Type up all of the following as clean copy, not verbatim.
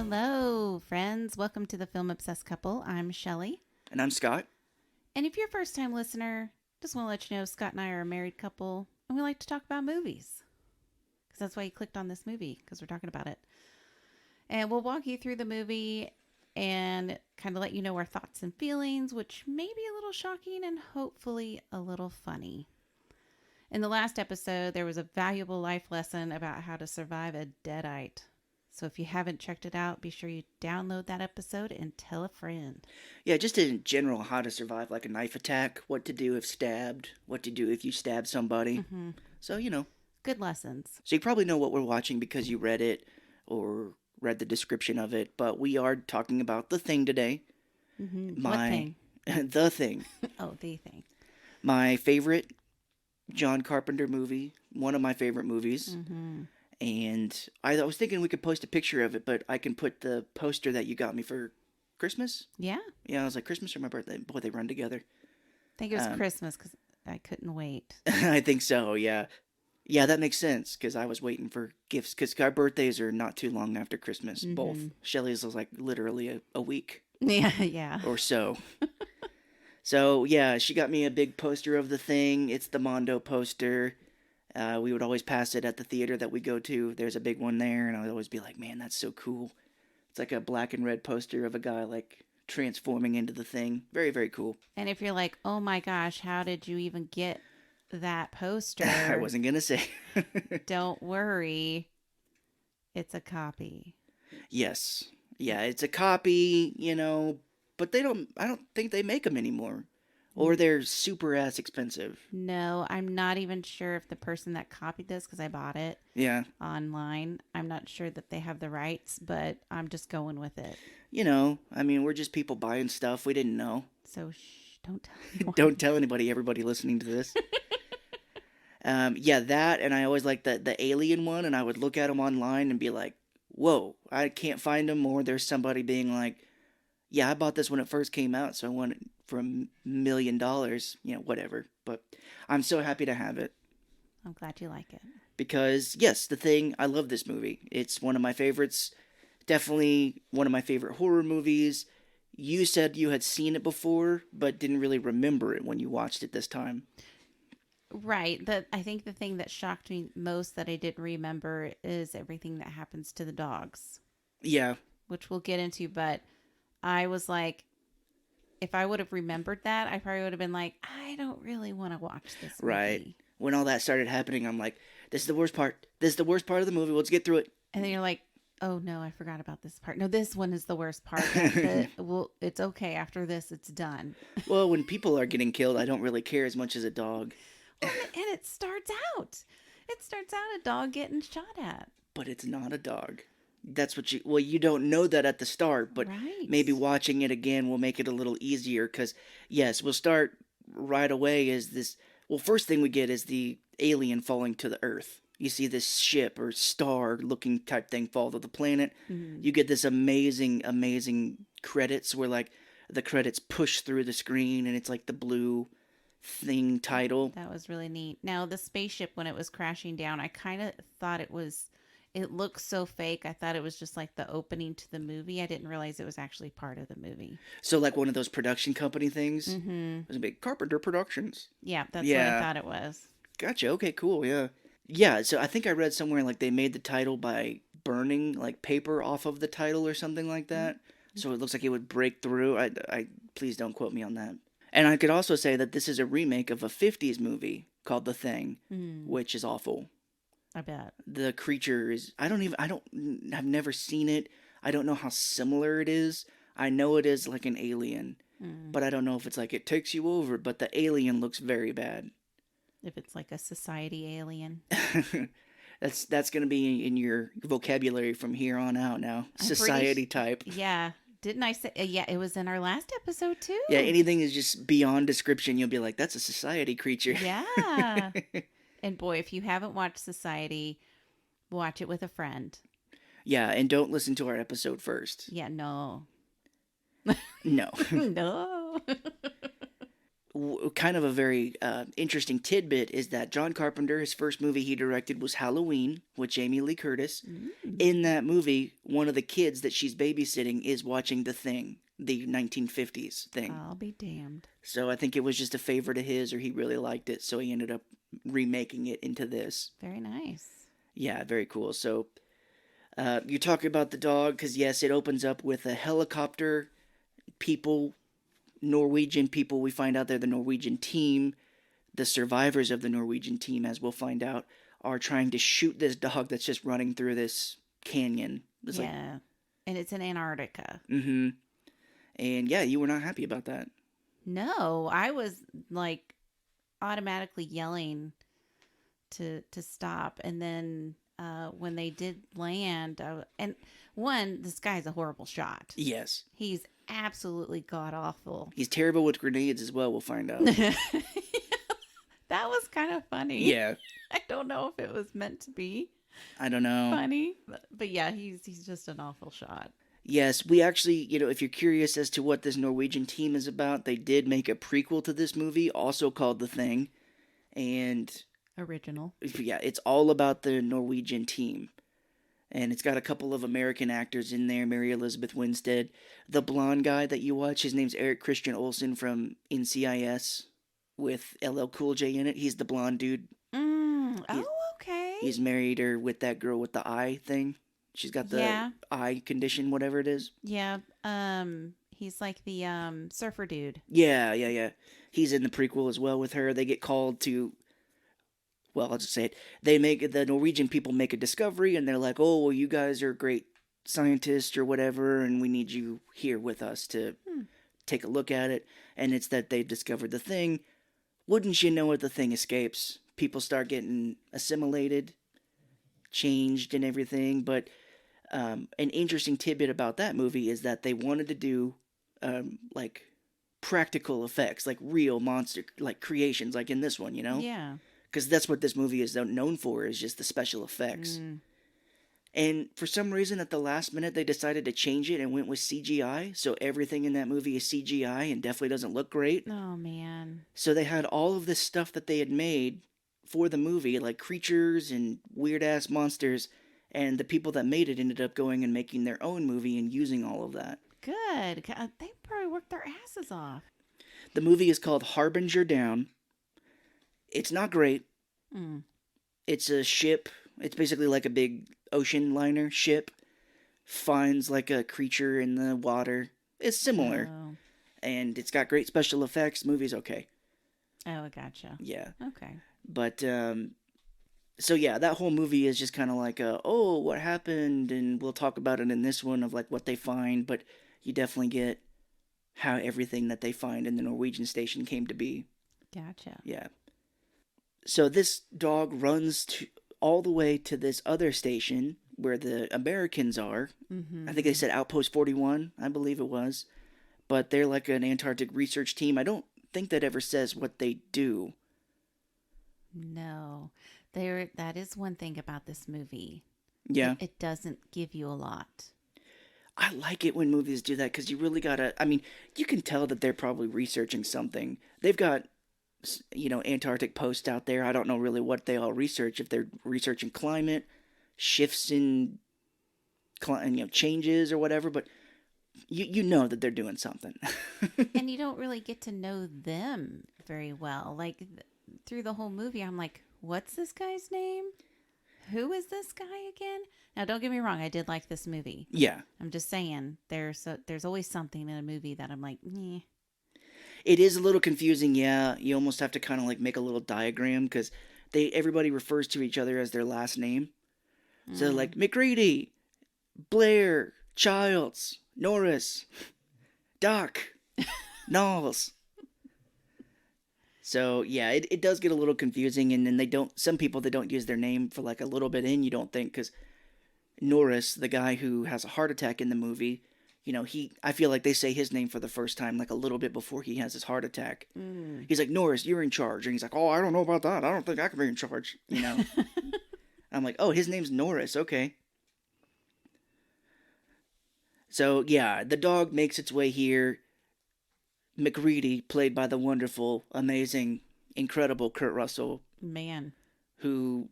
Hello, friends. Welcome to the Film Obsessed Couple. I'm Shelly. And I'm Scott. And if you're a first time listener, just want to let you know Scott and I are a married couple and we like to talk about movies. Because that's why you clicked on this movie, because we're talking about it. And we'll walk you through the movie and kind of let you know our thoughts and feelings, which may be a little shocking and hopefully a little funny. In the last episode, there was a valuable life lesson about how to survive a deadite. So if you haven't checked it out, be sure you download that episode and tell a friend. Yeah, just in general, how to survive like a knife attack, what to do if stabbed, what to do if you stab somebody. Mm-hmm. So, Good lessons. So you probably know what we're watching because you read it or read the description of it. But we are talking about The Thing today. Mm-hmm. What thing? The Thing. Oh, the thing. My favorite John Carpenter movie. One of my favorite movies. Mm-hmm. And I was thinking we could post a picture of it, but I can put the poster that you got me for Christmas. Yeah. Yeah, I was like, Christmas or my birthday? Boy, they run together. I think it was Christmas because I couldn't wait. I think so, yeah. Yeah, that makes sense because I was waiting for gifts because our birthdays are not too long after Christmas. Mm-hmm. Both. Shelly's was like literally a week Yeah, yeah. or so. So, yeah, she got me a big poster of The Thing. It's the Mondo poster. We would always pass it at the theater that we go to. There's a big one there, and I would always be like, man, that's so cool. It's like a black and red poster of a guy like transforming into the Thing. Very, very cool. And if you're like, oh my gosh, how did you even get that poster? I wasn't going to say. Don't worry. It's a copy. Yes. Yeah, it's a copy, but I don't think they make them anymore. Or they're super ass expensive. No, I'm not even sure if the person that copied this, because I bought it Yeah. online, I'm not sure that they have the rights, but I'm just going with it. We're just people buying stuff. We didn't know. So don't tell anyone. Don't tell everybody listening to this. Yeah, that, and I always like the alien one, and I would look at them online and be like, whoa, I can't find them, or there's somebody being like, yeah, I bought this when it first came out, so I want it for $1 million, whatever. But I'm so happy to have it. I'm glad you like it. Because, yes, The Thing, I love this movie. It's one of my favorites. Definitely one of my favorite horror movies. You said you had seen it before, but didn't really remember it when you watched it this time. Right. I think the thing that shocked me most that I didn't remember is everything that happens to the dogs. Yeah. Which we'll get into, but I was like, if I would have remembered that, I probably would have been like, I don't really want to watch this movie. Right. When all that started happening, I'm like, this is the worst part. This is the worst part of the movie. Let's get through it. And then you're like, oh no, I forgot about this part. No, this one is the worst part. Well, it's okay. After this, it's done. Well, when people are getting killed, I don't really care as much as a dog. Well, and it starts out. It starts out a dog getting shot at. But it's not a dog. That's what you don't know that at the start, but right. Maybe watching it again will make it a little easier because, yes, we'll start right away as this, well, first thing we get is the alien falling to the earth. You see this ship or star looking type thing fall to the planet. Mm-hmm. You get this amazing, amazing credits where like the credits push through the screen and it's like the blue Thing title. That was really neat. Now the spaceship, when it was crashing down, I kind of thought it looked so fake. I thought it was just like the opening to the movie. I didn't realize it was actually part of the movie. So like one of those production company things? Mm-hmm. It was a big Carpenter Productions. Yeah, that's what I thought it was. Gotcha. Okay, cool. Yeah. Yeah, so I think I read somewhere like they made the title by burning like paper off of the title or something like that. Mm-hmm. So it looks like it would break through. I please don't quote me on that. And I could also say that this is a remake of a 50s movie called The Thing, which is awful. I bet. The creature is, I've never seen it. I don't know how similar it is. I know it is like an alien, but I don't know if it's like it takes you over, but the alien looks very bad. If it's like a society alien. That's going to be in your vocabulary from here on out now. Society type. Yeah. Didn't I say? Yeah, it was in our last episode too. Yeah, anything is just beyond description. You'll be like, that's a society creature. Yeah. And boy, if you haven't watched Society, watch it with a friend. Yeah, and don't listen to our episode first. Yeah, no. No. No. kind of a very interesting tidbit is that John Carpenter, his first movie he directed was Halloween with Jamie Lee Curtis. Mm. In that movie, one of the kids that she's babysitting is watching The Thing, the 1950s thing. I'll be damned. So I think it was just a favorite of his, or he really liked it, so he ended up remaking it into this. Very nice. Yeah, very cool. So you talk about the dog, because yes, it opens up with a helicopter, people, Norwegian people. We find out they're the Norwegian team. The survivors of the Norwegian team, as we'll find out, are trying to shoot this dog that's just running through this canyon. It's yeah. And it's in Antarctica. mm-hmm. And yeah, you were not happy about that. No, I was like automatically yelling to stop. And then when they did land, and one, this guy's a horrible shot. Yes. He's absolutely god awful. He's terrible with grenades as well, we'll find out. That was kind of funny. Yeah. I don't know if it was meant to be I don't know. funny, but yeah, he's just an awful shot. Yes, we actually, if you're curious as to what this Norwegian team is about, they did make a prequel to this movie, also called The Thing. And Original. yeah, it's all about the Norwegian team. And it's got a couple of American actors in there, Mary Elizabeth Winstead. The blonde guy that you watch, his name's Eric Christian Olsen from NCIS with LL Cool J in it. He's the blonde dude. Oh, okay. He's married her with that girl with the eye thing. She's got the eye condition, whatever it is. Yeah. He's like the surfer dude. Yeah. He's in the prequel as well with her. They get called to, well, I'll just say it. The Norwegian people make a discovery, and they're like, oh, well, you guys are great scientists or whatever, and we need you here with us to take a look at it. And it's that they've discovered the thing. Wouldn't you know it, the thing escapes. People start getting assimilated, changed and everything. But an interesting tidbit about that movie is that they wanted to do like practical effects, like real monster like creations, like in this one, Yeah. because that's what this movie is known for, is just the special effects. And for some reason at the last minute they decided to change it and went with CGI, so everything in that movie is CGI and definitely doesn't look great. Oh man. So they had all of this stuff that they had made for the movie, like creatures and weird ass monsters, and the people that made it ended up going and making their own movie and using all of that. Good. They probably worked their asses off. The movie is called Harbinger Down. It's not great. It's a ship. It's basically like a big ocean liner ship. Finds like a creature in the water. It's similar. Oh, And it's got great special effects. The movie's okay. I gotcha. Yeah. Okay. But, so yeah, that whole movie is just kind of like oh, what happened? And we'll talk about it in this one of like what they find. But you definitely get how everything that they find in the Norwegian station came to be. Gotcha. Yeah. So this dog runs all the way to this other station where the Americans are. I think they said Outpost 41, I believe it was. But they're like an Antarctic research team. I don't think that ever says what they do. No. That is one thing about this movie. Yeah. It doesn't give you a lot. I like it when movies do that because you really gotta, I mean, you can tell that they're probably researching something. They've got, Antarctic posts out there. I don't know really what they all research. If they're researching climate, shifts in, changes or whatever, but you know that they're doing something. And you don't really get to know them very well. Like through the whole movie, I'm like, what's this guy's name? Who is this guy again? Now, don't get me wrong. I did like this movie. Yeah. I'm just saying there's always something in a movie that I'm like, eh. It is a little confusing, yeah. You almost have to kind of like make a little diagram because everybody refers to each other as their last name. So like McGrady, Blair, Childs, Norris, Doc, Knowles. So yeah, it does get a little confusing, and then some people, they don't use their name for like a little bit in, you don't think, because Norris, the guy who has a heart attack in the movie, I feel like they say his name for the first time like a little bit before he has his heart attack. He's like, Norris, you're in charge. And he's like, oh, I don't know about that. I don't think I can be in charge, I'm like, oh, his name's Norris. Okay. So, yeah, the dog makes its way here. McReady, played by the wonderful, amazing, incredible Kurt Russell, Man. who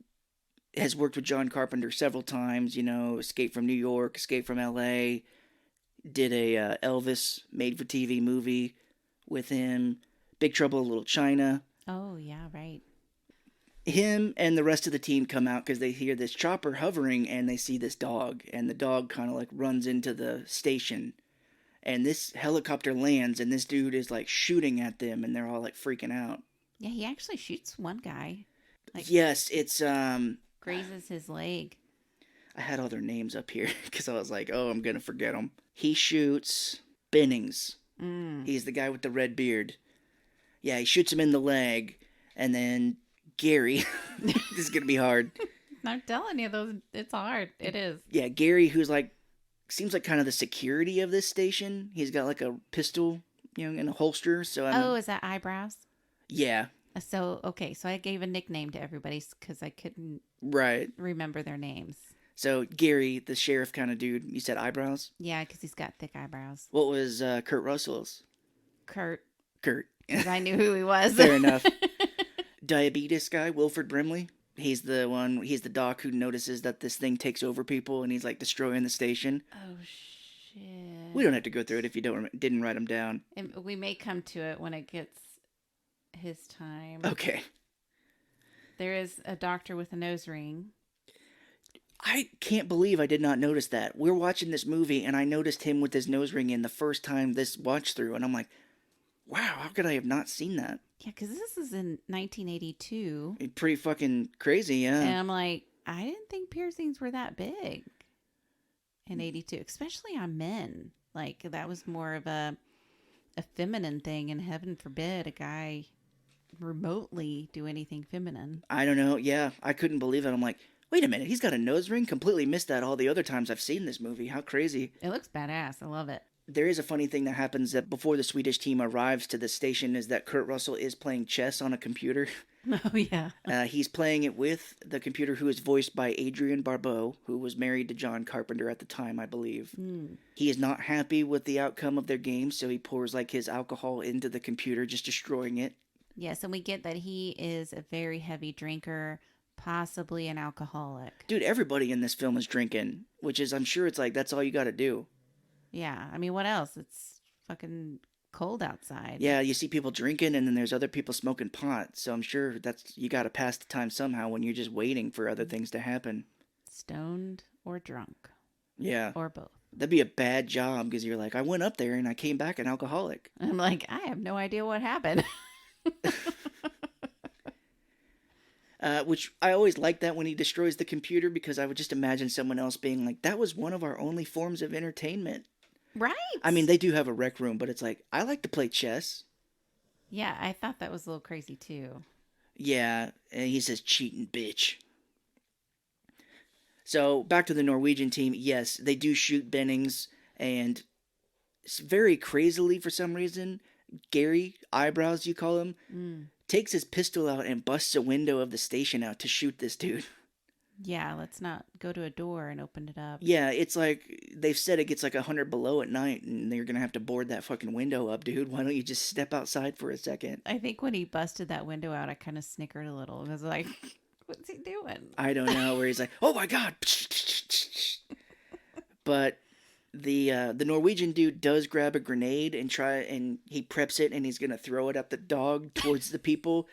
has worked with John Carpenter several times. You know, Escape from New York, Escape from L.A. Did a Elvis made-for-TV movie with him. Big Trouble in Little China. Oh, yeah, right. Him and the rest of the team come out because they hear this chopper hovering and they see this dog. And the dog kind of like runs into the station. And this helicopter lands and this dude is like shooting at them and they're all like freaking out. Yeah, he actually shoots one guy. Like, Yes, it's grazes his leg. I had all their names up here because I was like, oh, I'm gonna forget them. He shoots Bennings. He's the guy with the red beard. Yeah, he shoots him in the leg, and then Gary. This is gonna be hard. I'm telling you, those it's hard. It is. Yeah, Gary, who's like seems like kind of the security of this station. He's got like a pistol, you know, in a holster. So Oh, is that eyebrows? yeah, So, okay, so I gave a nickname to everybody because I couldn't right. remember their names. So Gary, the sheriff kind of dude. You said eyebrows. Yeah, because he's got thick eyebrows. What was Kurt Russell's? Kurt, Kurt. because I knew who he was. Fair enough. Diabetes guy, Wilford Brimley. He's the doc who notices that this thing takes over people and he's like destroying the station. Oh, shit. We don't have to go through it if you didn't write them down. And we may come to it when it gets his time. Okay. There is a doctor with a nose ring. I can't believe I did not notice that. We're watching this movie and I noticed him with his nose ring in the first time this watch through and I'm like, wow, how could I have not seen that? Yeah, because this is in 1982. Pretty fucking crazy, yeah. And I'm like, I didn't think piercings were that big in 82, especially on men. Like, that was more of a feminine thing, and heaven forbid a guy remotely do anything feminine. I don't know. Yeah, I couldn't believe it. I'm like, wait a minute, he's got a nose ring? Completely missed that all the other times I've seen this movie. How crazy. It looks badass. I love it. There is a funny thing that happens that before the Swedish team arrives to the station is that Kurt Russell is playing chess on a computer. Oh, yeah. He's playing it with the computer who is voiced by Adrian Barbeau, who was married to John Carpenter at the time, I believe. He is not happy with the outcome of their game, so he pours like his alcohol into the computer, just destroying it. Yes, and we get that he is a very heavy drinker, possibly an alcoholic. Dude, everybody in this film is drinking, which is, I'm sure it's like, that's all you gotta do. Yeah, I mean, what else? It's fucking cold outside. Yeah, you see people drinking, and then there's other people smoking pot, so I'm sure that's, you gotta pass the time somehow when you're just waiting for other things to happen. Stoned or drunk. Yeah. Or both. That'd be a bad job, because you're like, I went up there and I came back an alcoholic. I'm like, I have no idea what happened. Which I always like that when he destroys the computer, because I would just imagine someone else being like, that was one of our only forms of entertainment. Right. I mean, they do have a rec room, but it's like, I like to play chess. Yeah, I thought that was a little crazy too. Yeah, and he says, cheating bitch. So, back to the Norwegian team. Yes, they do shoot Bennings, and very crazily for some reason, Gary, eyebrows you call him, takes his pistol out and busts a window of the station out to shoot this dude. Yeah, let's not go to a door and open it up. Yeah, it's like, they've said it gets like 100 below at night, and they're gonna have to board that fucking window up, dude. Why don't you just step outside for a second? I think when he busted that window out, I kind of snickered a little. I was like, what's he doing? I don't know, where he's like, oh my god! But the Norwegian dude does grab a grenade and he preps it, and he's gonna throw it at the dog towards the people.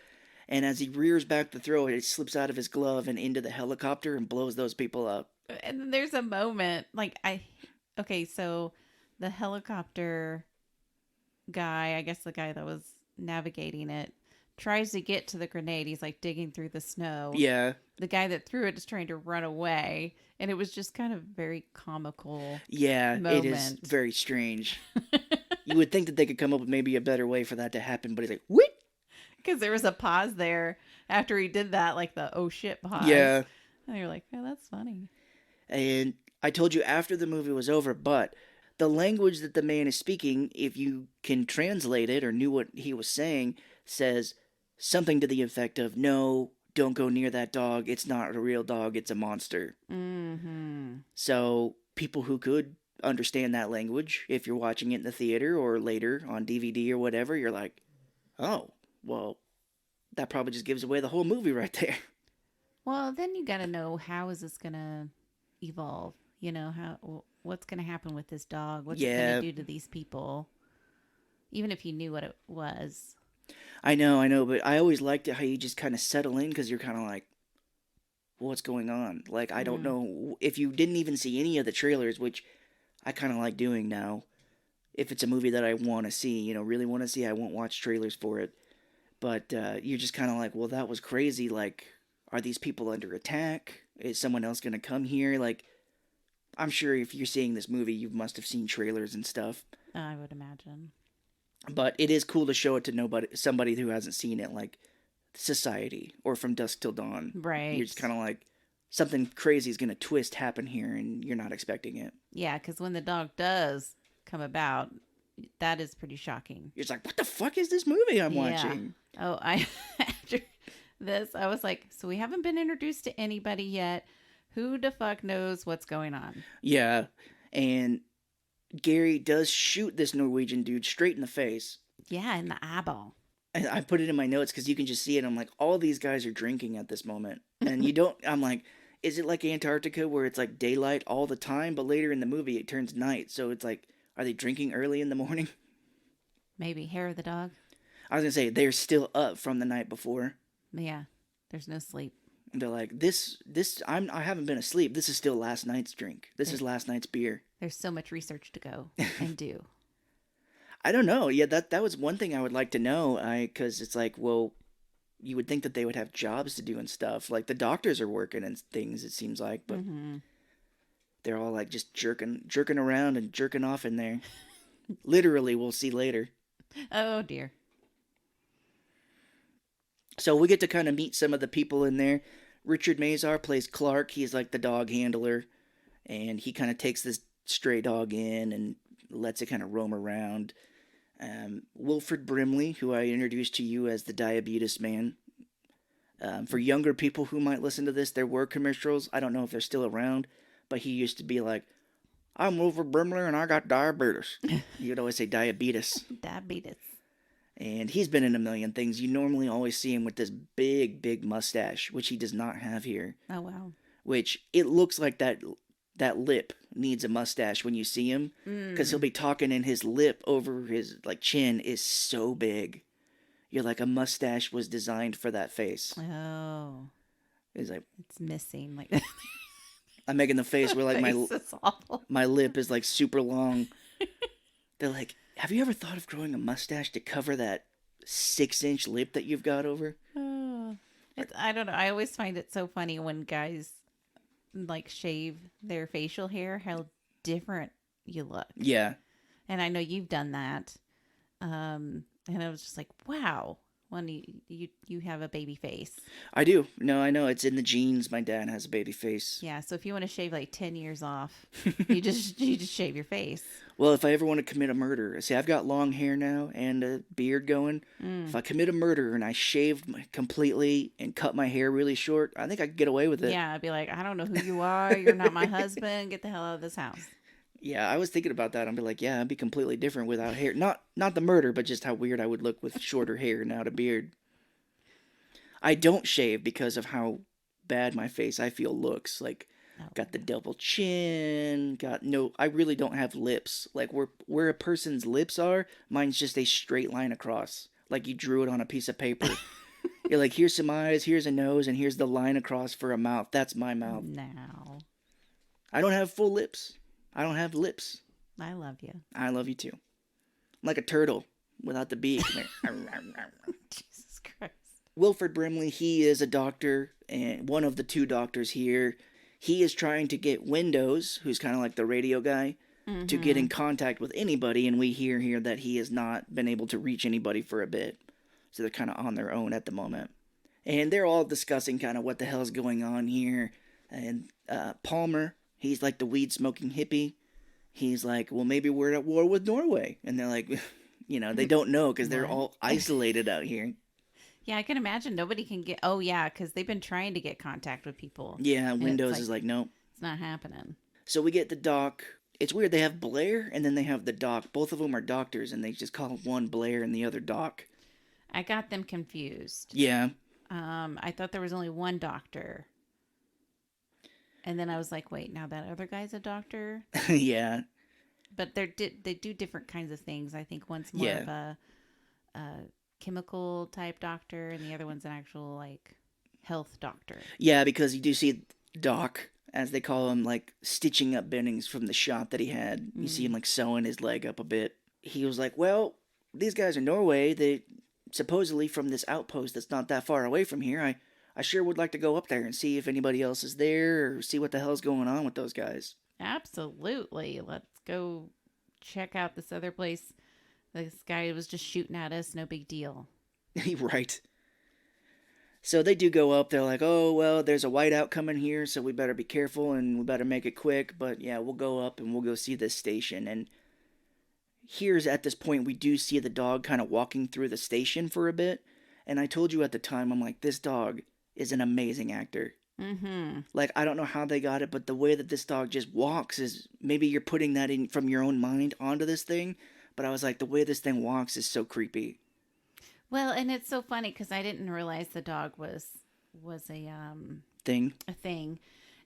And as he rears back to throw it, it slips out of his glove and into the helicopter and blows those people up. And then there's a moment, okay, so the helicopter guy, I guess the guy that was navigating it, tries to get to the grenade. He's like digging through the snow. Yeah. The guy that threw it is trying to run away. And it was just kind of very comical. Yeah, moment. It is very strange. You would think that they could come up with maybe a better way for that to happen, but he's like, what? Because there was a pause there after he did that, like the oh shit pause. Yeah. And you're like, oh, that's funny. And I told you after the movie was over, but the language that the man is speaking, if you can translate it or knew what he was saying, says something to the effect of, no, don't go near that dog. It's not a real dog. It's a monster. Mm-hmm. So people who could understand that language. If you're watching it in the theater or later on DVD or whatever, you're like, oh, well, that probably just gives away the whole movie right there. Well, then you got to know, how is this going to evolve? You know, what's going to happen with this dog? What's it going Yeah, to do to these people? Even if you knew what it was. I know, but I always liked it how you just kind of settle in because you're kind of like, what's going on? Like, I don't Mm. know if you didn't even see any of the trailers, which I kind of like doing now. If it's a movie that I want to see, really want to see, I won't watch trailers for it. But you're just kind of like, well, that was crazy. Like, are these people under attack? Is someone else going to come here? Like, I'm sure if you're seeing this movie, you must have seen trailers and stuff. I would imagine. But it is cool to show it to somebody who hasn't seen it, like Society or From Dusk Till Dawn. Right. You're just kind of like, something crazy is going to twist happen here, and you're not expecting it. Yeah, because when the dog does come about, that is pretty shocking. You're just like, what the fuck is this movie I'm Yeah. watching? Oh, after this, I was like, so we haven't been introduced to anybody yet. Who the fuck knows what's going on? Yeah, and Gary does shoot this Norwegian dude straight in the face. Yeah, in the eyeball. And I put it in my notes because you can just see it. I'm like, all these guys are drinking at this moment. And you don't, I'm like, is it like Antarctica where it's like daylight all the time, but later in the movie it turns night? So it's like, are they drinking early in the morning? Maybe hair of the dog. I was going to say, they're still up from the night before. Yeah, there's no sleep. And they're like, I haven't been asleep. This is still last night's drink. This is last night's beer. There's so much research to go and do. I don't know. Yeah, that was one thing I would like to know. Because it's like, well, you would think that they would have jobs to do and stuff. Like the doctors are working and things. It seems like, but they're all like just jerking around and jerking off in there. Literally, we'll see later. Oh dear. So we get to kind of meet some of the people in there. Richard Mazar plays Clark. He's like the dog handler, and he kind of takes this stray dog in and lets it kind of roam around. Wilford Brimley, who I introduced to you as the diabetes man. For younger people who might listen to this, there were commercials. I don't know if they're still around, but he used to be like, I'm Wilford Brimley and I got diabetes. You'd always say diabetes. Diabetes. And he's been in a million things. You normally always see him with this big, big mustache, which he does not have here. Oh wow. Which it looks like that lip needs a mustache when you see him, because he'll be talking and his lip over his like chin is so big. You're like, a mustache was designed for that face. Oh. It's like, It's missing. Like I'm making the face where like face is awful. my lip is like super long. They're like, have you ever thought of growing a mustache to cover that 6-inch lip that you've got over? Oh. I don't know. I always find it so funny when guys like shave their facial hair, how different you look. Yeah. And I know you've done that. And I was just like, wow, when you have a baby face. I do. No, I know. It's in the genes. My dad has a baby face. Yeah, so if you want to shave like 10 years off, you just shave your face. Well, if I ever want to commit a murder, see, I've got long hair now and a beard going. If I commit a murder and I shaved completely and cut my hair really short, I think I could get away with it. Yeah, I'd be like, I don't know who you are. You're not my husband. Get the hell out of this house. Yeah, I was thinking about that. I'd be like, yeah, I'd be completely different without hair. Not the murder, but just how weird I would look with shorter hair and out a beard. I don't shave because of how bad my face I feel looks. Got the double chin, I really don't have lips. Like where a person's lips are, mine's just a straight line across. Like you drew it on a piece of paper. You're like, here's some eyes, here's a nose, and here's the line across for a mouth. That's my mouth. Now, I don't have full lips. I don't have lips. I love you. I love you too. I'm like a turtle without the beak. Jesus Christ. Wilford Brimley, he is a doctor, and one of the two doctors here. He is trying to get Windows, who's kind of like the radio guy, to get in contact with anybody, and we hear here that he has not been able to reach anybody for a bit. So they're kind of on their own at the moment. And they're all discussing kind of what the hell's going on here. And Palmer, he's like the weed-smoking hippie. He's like, well, maybe we're at war with Norway. And they're like, they don't know because they're all isolated out here. Yeah, I can imagine nobody can get. Oh, yeah, because they've been trying to get contact with people. Yeah, And Windows it's is like, nope. It's not happening. So we get the doc. It's weird. They have Blair and then they have the Doc. Both of them are doctors, and they just call one Blair and the other Doc. I got them confused. Yeah, I thought there was only one doctor. And then I was like, wait, now that other guy's a doctor? yeah, But they do different kinds of things. I think one's more yeah, of a chemical type doctor, and the other one's an actual like health doctor. yeah. Because you do see Doc, as they call him, like stitching up Bennings from the shot that he had. You see him Mm. like sewing his leg up a bit. He was like, "Well, these guys are Norway. They supposedly from this outpost that's not that far away from here. I sure would like to go up there and see if anybody else is there or see what the hell's going on with those guys." Absolutely. Let's go check out this other place. This guy was just shooting at us. No big deal. Right. So they do go up. They're like, "Oh well, there's a whiteout coming here, so we better be careful and we better make it quick." But yeah, we'll go up and we'll go see this station. And here's at this point we do see the dog kind of walking through the station for a bit. And I told you at the time, I'm like, this dog is an amazing actor. Mm-hmm. Like, I don't know how they got it, but the way that this dog just walks is maybe you're putting that in from your own mind onto this thing. But I was like, the way this thing walks is so creepy. Well, and it's so funny because I didn't realize the dog was Thing. a thing.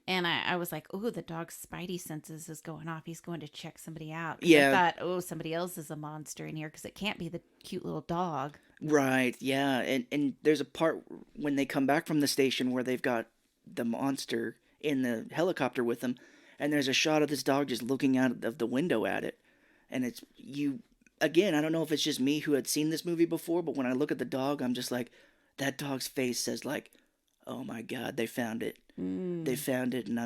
And I was like, oh, the dog's spidey senses is going off. He's going to check somebody out. 'Cause Yeah. I thought, oh, somebody else is a monster in here because it can't be the cute little dog. Right, yeah. And there's a part when they come back from the station where they've got the monster in the helicopter with them, and there's a shot of this dog just looking out of the window at it. And it's you again, I don't know if it's just me who had seen this movie before, but when I look at the dog, I'm just like that dog's face says like, "Oh my god, they found it. They Mm, found it and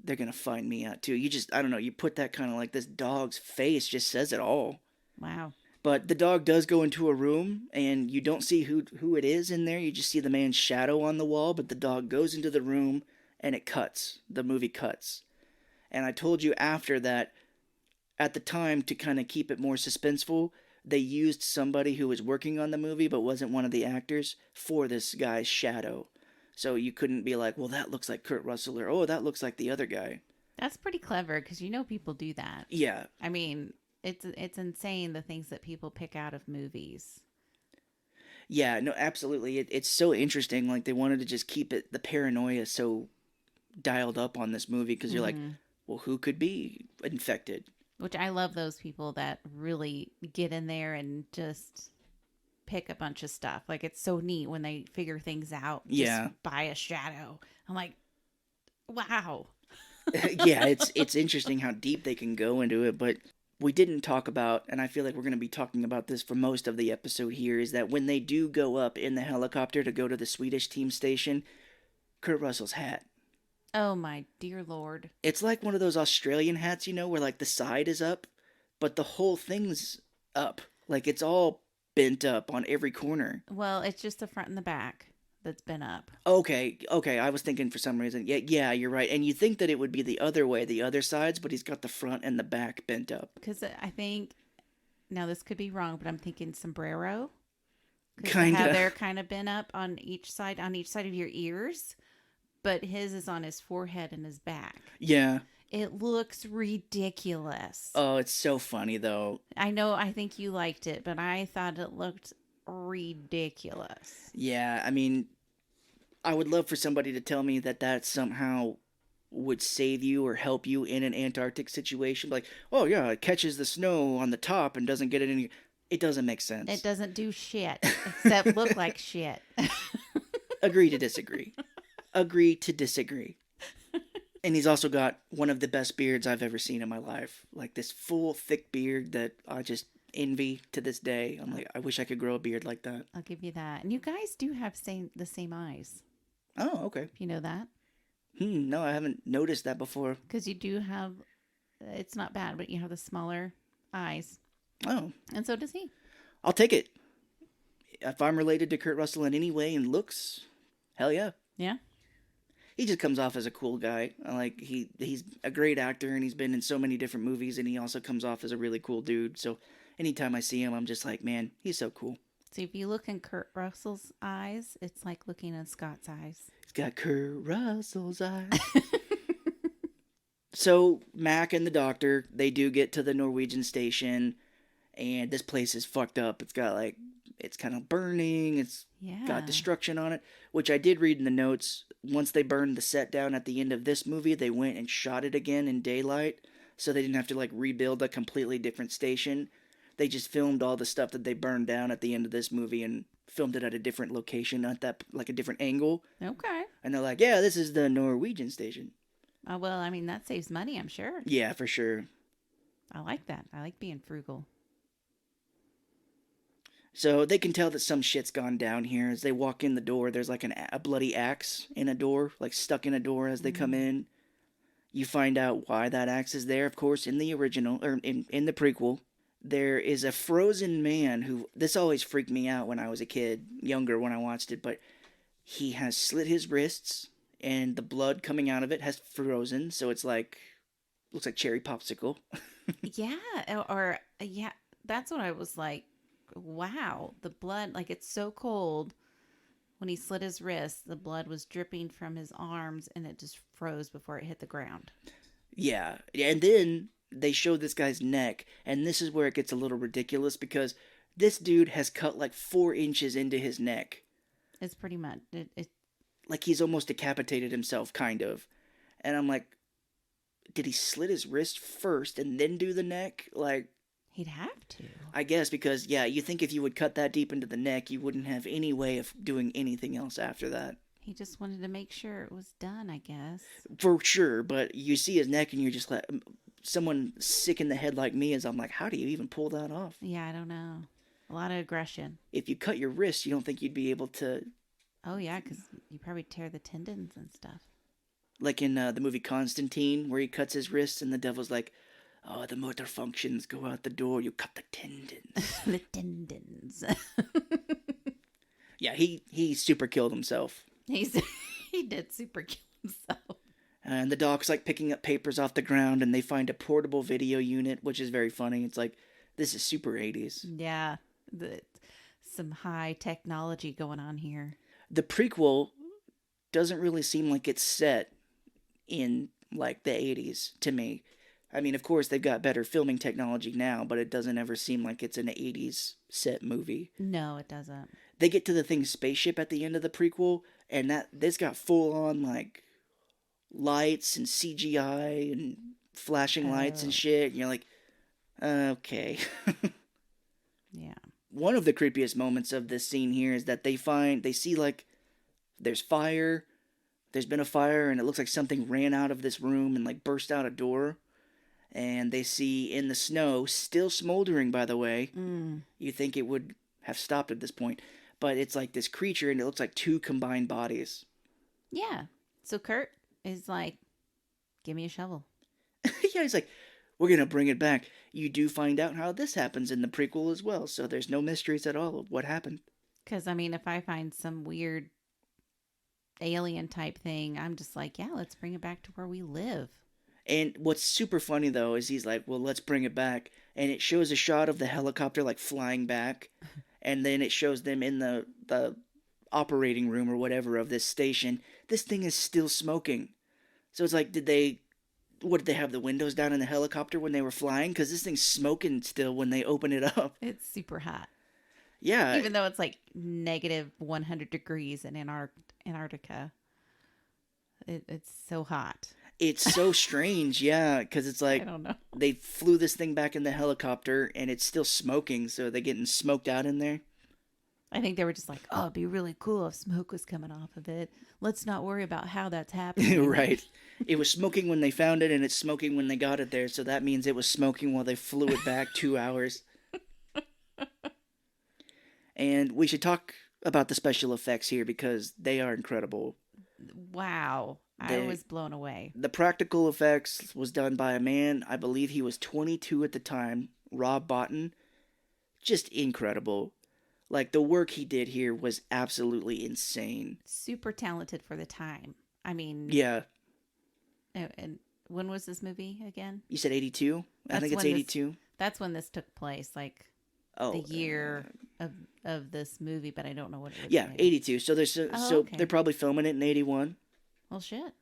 they're going to find me out too." You just I don't know, you put that kind of like this dog's face just says it all. wow. But the dog does go into a room, and you don't see who it is in there. You just see the man's shadow on the wall. But the dog goes into the room, and it cuts. The movie cuts. And I told you after that, at the time, to kind of keep it more suspenseful, they used somebody who was working on the movie but wasn't one of the actors for this guy's shadow. So you couldn't be like, well, that looks like Kurt Russell, or oh, that looks like the other guy. That's pretty clever because you know people do that. Yeah, I mean, it's insane the things that people pick out of movies. yeah, no, absolutely. It's so interesting. Like they wanted to just keep it the paranoia so dialed up on this movie because you're like, Hmm. well, who could be infected? Which I love those people that really get in there and just pick a bunch of stuff. Like it's so neat when they figure things out Yeah, just by a shadow. I'm like, wow. yeah. It's interesting how deep they can go into it, but we didn't talk about, and I feel like we're going to be talking about this for most of the episode here, is that when they do go up in the helicopter to go to the Swedish team station, Kurt Russell's hat. Oh my dear Lord. It's like one of those Australian hats, where like the side is up, but the whole thing's up. Like it's all bent up on every corner. Well, it's just the front and the back that's been up. Okay, okay. I was thinking for some reason. Yeah, yeah, you're right. And you think that it would be the other way, the other sides, but he's got the front and the back bent up. Because I think, now this could be wrong, but I'm thinking sombrero. Because Kinda. how they're kind of been up on each side of your ears. But his is on his forehead and his back. Yeah. It looks ridiculous. Oh, it's so funny though. I know, I think you liked it, but I thought it looked ridiculous. Yeah, I mean, I would love for somebody to tell me that that somehow would save you or help you in an Antarctic situation. Like, oh yeah, it catches the snow on the top and doesn't get it in. It doesn't make sense. It doesn't do shit except look like shit. Agree to disagree. Agree to disagree. And he's also got one of the best beards I've ever seen in my life. Like this full, thick beard that I just envy to this day. I'm like, I wish I could grow a beard like that. I'll give you that. And you guys do have the same eyes. Oh, okay. If you know that. No, I haven't noticed that before. Because you do have, it's not bad, but you have the smaller eyes. Oh, And so does he. I'll take it. If I'm related to Kurt Russell in any way in looks, hell yeah. Yeah. He just comes off as a cool guy. Like he's a great actor and he's been in so many different movies and he also comes off as a really cool dude. So anytime I see him, I'm just like, man, he's so cool. So if you look in Kurt Russell's eyes, it's like looking in Scott's eyes. He's got Kurt Russell's eyes. So Mac and the doctor, they do get to the Norwegian station, and this place is fucked up. It's got like, it's kind of burning. It's got Yeah. destruction on it, which I did read in the notes. Once they burned the set down at the end of this movie, they went and shot it again in daylight, so they didn't have to like rebuild a completely different station. They just filmed all the stuff that they burned down at the end of this movie and filmed it at a different location, at that like a different angle. Okay. And they're like, "Yeah, this is the Norwegian station." Well, I mean, that saves money, I'm sure. Yeah, for sure. I like that. I like being frugal. So they can tell that some shit's gone down here. As they walk in the door, there's like a bloody axe in a door, like stuck in a door as they come in. You find out why that axe is there, of course, in the original, or in the prequel. There is a frozen man who, this always freaked me out when I was a kid, younger when I watched it, but he has slit his wrists, and the blood coming out of it has frozen, so it's like, looks like cherry popsicle. Yeah. Yeah, that's what I was like. Wow. The blood, like, it's so cold. When he slit his wrist, the blood was dripping from his arms and it just froze before it hit the ground. Yeah, and then they show this guy's neck, and this is where it gets a little ridiculous because this dude has cut like 4 inches into his neck. It's pretty much it. Like he's almost decapitated himself, kind of. And I'm like, did he slit his wrist first and then do the neck? Like, He'd have to. I guess because, yeah, you think if you would cut that deep into the neck, you wouldn't have any way of doing anything else after that. He just wanted to make sure it was done, I guess. For sure, but you see his neck and you're just like, someone sick in the head like me is, I'm like, how do you even pull that off? Yeah, I don't know. A lot of aggression. If you cut your wrist, you don't think you'd be able to, Oh yeah, because you probably tear the tendons and stuff. like in the movie Constantine, where he cuts his wrist and the devil's like, oh, the motor functions go out the door, you cut the tendons. The tendons. Yeah, he super killed himself. He's he did super kill himself. And the doc's like picking up papers off the ground, and they find a portable video unit, which is very funny. It's like, this is super 80s. Yeah, some high technology going on here. The prequel doesn't really seem like it's set in like the 80s to me. I mean, of course, they've got better filming technology now, but it doesn't ever seem like it's an 80s set movie. No, it doesn't. They get to the thing spaceship at the end of the prequel, and this got full on like lights and CGI and flashing lights and Oh. shit. And you're like, okay. Yeah. One of the creepiest moments of this scene here is that they see like there's fire. There's been a fire, and it looks like something ran out of this room and like burst out a door. And they see in the snow, still smoldering, by the way. Mm. You think it would have stopped at this point, but it's like this creature, and it looks like two combined bodies. Yeah. So Kurt is like, "Give me a shovel." Yeah, he's like, we're gonna bring it back. You do find out how this happens in the prequel as well, so there's no mysteries at all of what happened. Because I mean, if I find some weird alien type thing, I'm just like, yeah, let's bring it back to where we live. And what's super funny though is he's like, well, let's bring it back, and it shows a shot of the helicopter like flying back, and then it shows them in the operating room or whatever of this station. This thing is still smoking. So it's like, what did they have the windows down in the helicopter when they were flying? Because this thing's smoking still when they open it up. It's super hot, Yeah, even though it's like negative 100 degrees in Antarctica. It's so hot. it's so strange. Yeah, because it's I like don't know. they flew this thing back in the helicopter and it's still smoking. So they're getting smoked out in there. I think they were just like, oh, it'd be really cool if smoke was coming off of it. Let's not worry about how that's happening. Right. It was smoking when they found it, and it's smoking when they got it there. So that means it was smoking while they flew it back 2 hours. And we should talk about the special effects here because they are incredible. Wow. I They- was blown away. The practical effects was done by a man, I believe he was 22 at the time, Rob Botton. Just incredible. Like, the work he did here was absolutely insane. Super talented for the time. I mean, Yeah. and when was this movie again? You said 82? I That's think it's when this- 82. That's when this took place, like Oh, the year of this movie, but I don't know what it was. Yeah, made. 82. So Oh, so okay. they're probably filming it in 81. Well, shit.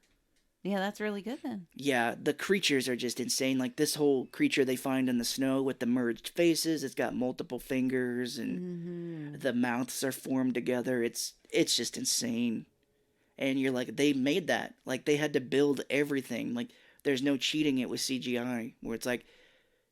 Yeah, that's really good then. Yeah, the creatures are just insane. Like this whole creature they find in the snow with the merged faces, it's got multiple fingers and Mm-hmm. the mouths are formed together. It's just insane. And you're like, they made that. Like they had to build everything. Like there's no cheating it with CGI where it's like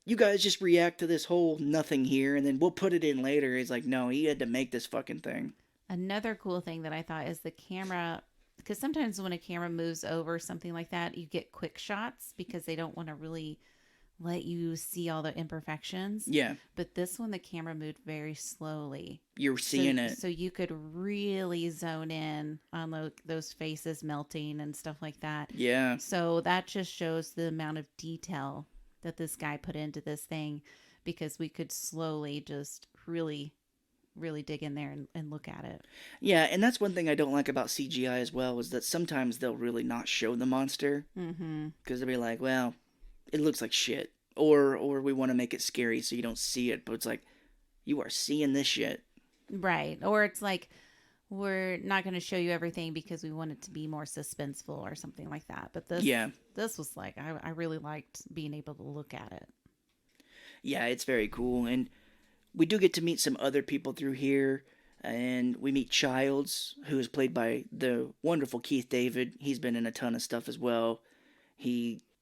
you guys just react to this whole nothing here and then we'll put it in later. It's like, no, he had to make this fucking thing. Another cool thing that I thought is the camera, because sometimes when a camera moves over something like that, you get quick shots because they don't want to really let you see all the imperfections. Yeah, But this one, the camera moved very slowly. you're seeing it. So you could really zone in on those faces melting and stuff like that. Yeah. So that just shows the amount of detail that this guy put into this thing because we could slowly just really, really dig in there and look at it. Yeah, and that's one thing I don't like about CGI as well is that sometimes they'll really not show the monster Mm-hmm. because they'll be like, well, it looks like shit. Or we want to make it scary so you don't see it, but it's like you are seeing this shit. Right. Or it's like, we're not going to show you everything because we want it to be more suspenseful or something like that. But Yeah. this was like, I really liked being able to look at it. Yeah, it's very cool. And we do get to meet some other people through here. And we meet Childs, who is played by the wonderful Keith David. He's been in a ton of stuff as well.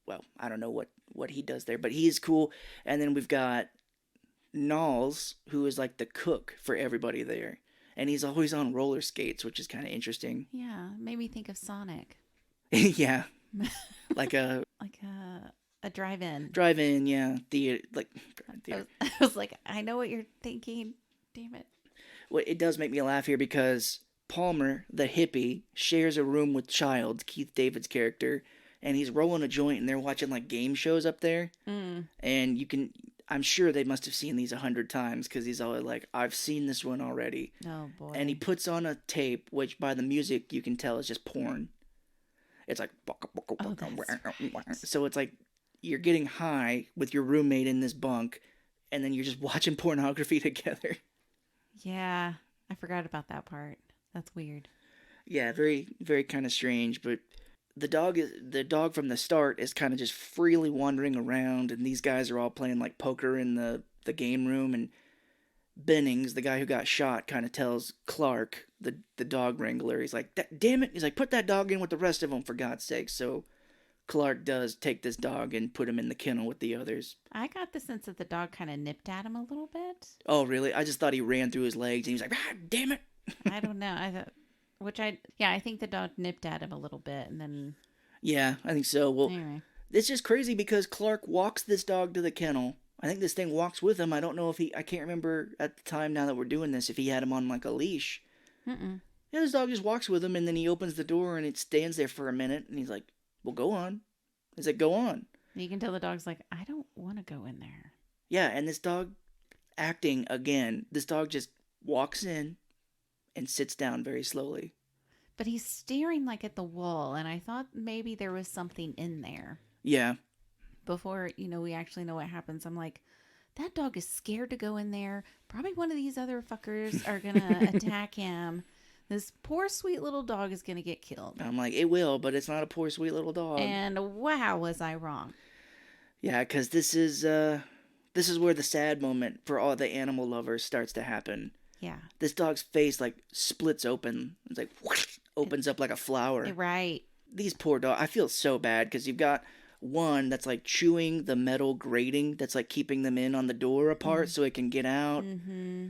Well, I don't know what he does there, but he's cool. And then we've got Knowles, who is like the cook for everybody there. And he's always on roller skates, which is kind of interesting. Yeah. Made me think of Sonic. Yeah. Like a Like a drive-in. drive-in, yeah. Theater, like, theater. I was like, I know what you're thinking. Damn it. Well, it does make me laugh here because Palmer, the hippie, shares a room with Child, Keith David's character, and he's rolling a joint and they're watching like game shows up there. Mm. And I'm sure they must have seen these 100 times because he's always like, I've seen this one already. Oh, boy. And he puts on a tape, which by the music you can tell is just porn. It's like, Oh, that's right. so it's like you're getting high with your roommate in this bunk, and then you're just watching pornography together. Yeah. I forgot about that part. That's weird. Yeah, very, very kind of strange, but the dog from the start is kind of just freely wandering around, and these guys are all playing like poker in the game room, and Bennings, the guy who got shot, kind of tells Clark, the dog wrangler, he's like, damn it, he's like, put that dog in with the rest of them for God's sake. So Clark does take this dog and put him in the kennel with the others. I got the sense that the dog kind of nipped at him a little bit. Oh, really? I just thought he ran through his legs, and he was like, damn it. I don't know. I think the dog nipped at him a little bit, and then Yeah, I think so. Well, anyway. it's just crazy because Clark walks this dog to the kennel. I think this thing walks with him. I don't know if I can't remember at the time now that we're doing this, if he had him on like a leash. Mm-mm. Yeah, this dog just walks with him, and then he opens the door, and it stands there for a minute, and he's like, well, go on. He's like, go on. You can tell the dog's like, I don't want to go in there. Yeah, and this dog acting again. This dog just walks in and sits down very slowly. But he's staring like at the wall, and I thought maybe there was something in there. Yeah. Before, we actually know what happens. I'm like, that dog is scared to go in there. Probably one of these other fuckers are going to attack him. This poor sweet little dog is going to get killed. I'm like, it will, but it's not a poor sweet little dog. And wow, was I wrong. Yeah, because this is where the sad moment for all the animal lovers starts to happen. Yeah. This dog's face like splits open. It's like whoosh, opens up like a flower. Right. These poor dogs. I feel so bad because you've got one that's like chewing the metal grating that's like keeping them in on the door apart so it can get out. Mm-hmm.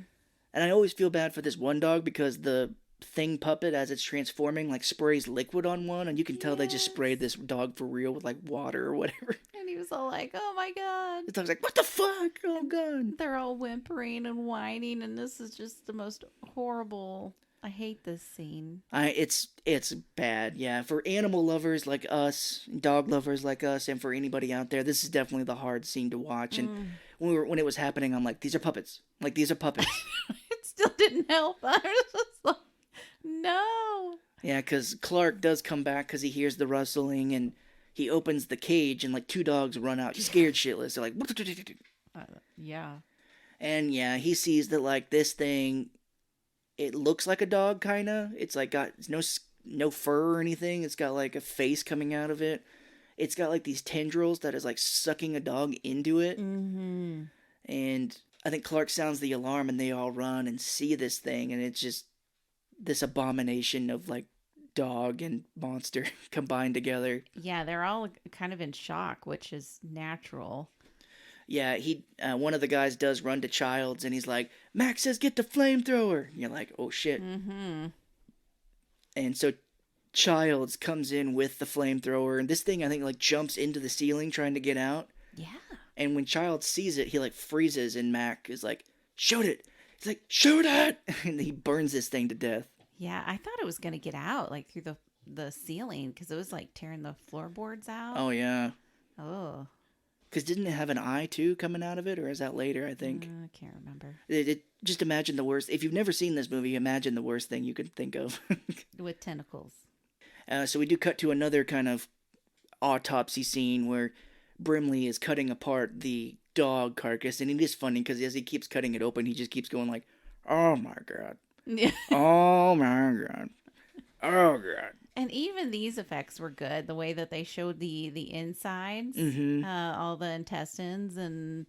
And I always feel bad for this one dog because the thing puppet, as it's transforming, like sprays liquid on one, and you can tell they just sprayed this dog for real with like water or whatever. And he was all like, oh my God. The dog's like, what the fuck? Oh god. They're all whimpering and whining, and this is just the most horrible. I hate this scene. It's bad, yeah. For animal lovers like us, dog lovers like us, and for anybody out there, this is definitely the hard scene to watch. And when it was happening, I'm like, these are puppets. Like, these are puppets. It still didn't help. I was just like, no. Yeah, because Clark does come back because he hears the rustling, and he opens the cage, and like two dogs run out, scared shitless. They're like, Yeah. and yeah, he sees that like this thing, it looks like a dog, kind of. It's like got no no fur or anything. It's got like a face coming out of it. It's got like these tendrils that is like sucking a dog into it. Mm-hmm. And I think Clark sounds the alarm and they all run and see this thing. And it's just this abomination of like dog and monster combined together. Yeah, they're all kind of in shock, which is natural. Yeah, one of the guys does run to Childs and he's like, Max says get the flamethrower. And you're like, oh shit. Mm-hmm. And so Childs comes in with the flamethrower and this thing I think like jumps into the ceiling trying to get out. Yeah. And when Childs sees it, he like freezes and Mac is like, shoot it. He's like, shoot it. And he burns this thing to death. Yeah, I thought it was going to get out like through the ceiling because it was like tearing the floorboards out. Oh yeah. Oh. Because didn't it have an eye too coming out of it, or is that later? I think. I can't remember. Just imagine the worst. If you've never seen this movie, imagine the worst thing you could think of. With tentacles. So we do cut to another kind of autopsy scene where Brimley is cutting apart the dog carcass, and it is funny because as he keeps cutting it open, he just keeps going like, "Oh my god, Yeah. oh my god, oh god." And even these effects were good. The way that they showed the insides, Mm-hmm. all the intestines, and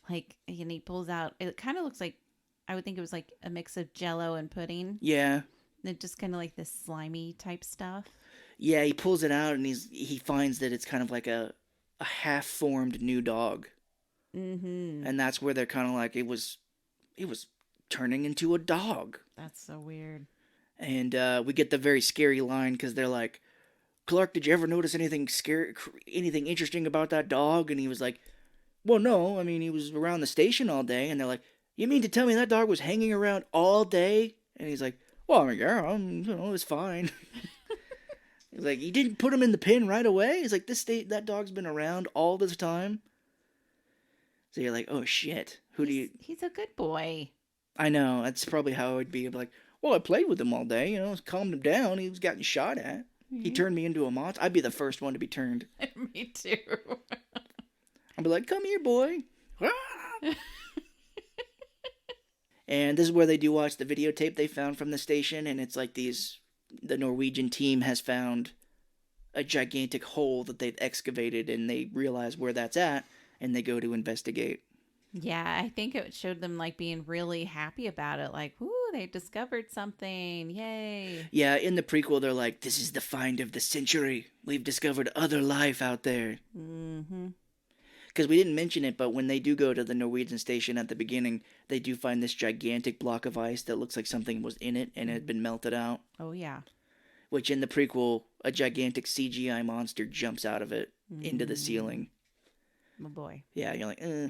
like, and he pulls out. It kind of looks like, I would think it was like a mix of Jello and pudding. Yeah, And just kind of like this slimy type stuff. yeah. He pulls it out, and he finds that it's kind of like a half-formed new dog, Mm-hmm. and that's where they're kind of like it was turning into a dog. That's so weird. And we get the very scary line because they're like, Clark, did you ever notice anything scary, anything interesting about that dog? And he was like, well, no. I mean, he was around the station all day. And they're like, you mean to tell me that dog was hanging around all day? And he's like, well, I mean, yeah, it was fine. He's like, you didn't put him in the pen right away? He's like, that dog's been around all this time. So you're like, oh, shit. He's a good boy. I know. That's probably how it would be. Like, well, I played with him all day, calmed him down. He was getting shot at. He turned me into a monster. I'd be the first one to be turned. Me too. I'd be like, come here, boy. And this is where they do watch the videotape they found from the station, and it's like the Norwegian team has found a gigantic hole that they've excavated, and they realize where that's at, and they go to investigate. Yeah, I think it showed them like being really happy about it. Like, whoo, they discovered something. Yay. Yeah, in the prequel, they're like, this is the find of the century. We've discovered other life out there. Mm-hmm. Because we didn't mention it, but when they do go to the Norwegian station at the beginning, they do find this gigantic block of ice that looks like something was in it and it had been melted out. Oh, yeah. Which in the prequel, a gigantic CGI monster jumps out of it into the ceiling. Oh, boy. Yeah, you're like, eh.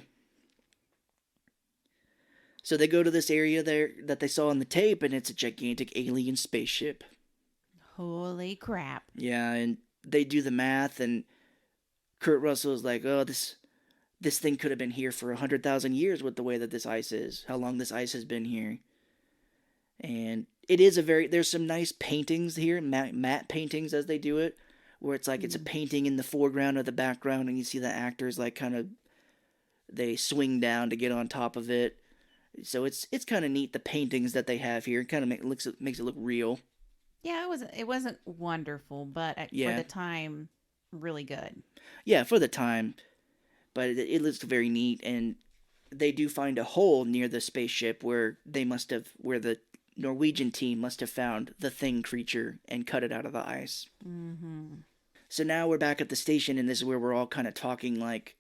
So they go to this area there that they saw on the tape, and it's a gigantic alien spaceship. Holy crap. Yeah, and they do the math, and Kurt Russell is like, oh, this thing could have been here for 100,000 years with the way that this ice is, how long this ice has been here. And it is there's some nice paintings here, matte paintings as they do it, where it's like it's a painting in the foreground or the background, and you see the actors like kind of, they swing down to get on top of it. So it's kind of neat, the paintings that they have here. It kind of makes it look real. Yeah, it wasn't wonderful, but for the time, really good. Yeah, for the time. But it looks very neat, and they do find a hole near the spaceship where the Norwegian team must have found the thing creature and cut it out of the ice. Mm-hmm. So now we're back at the station, and this is where we're all kind of talking like,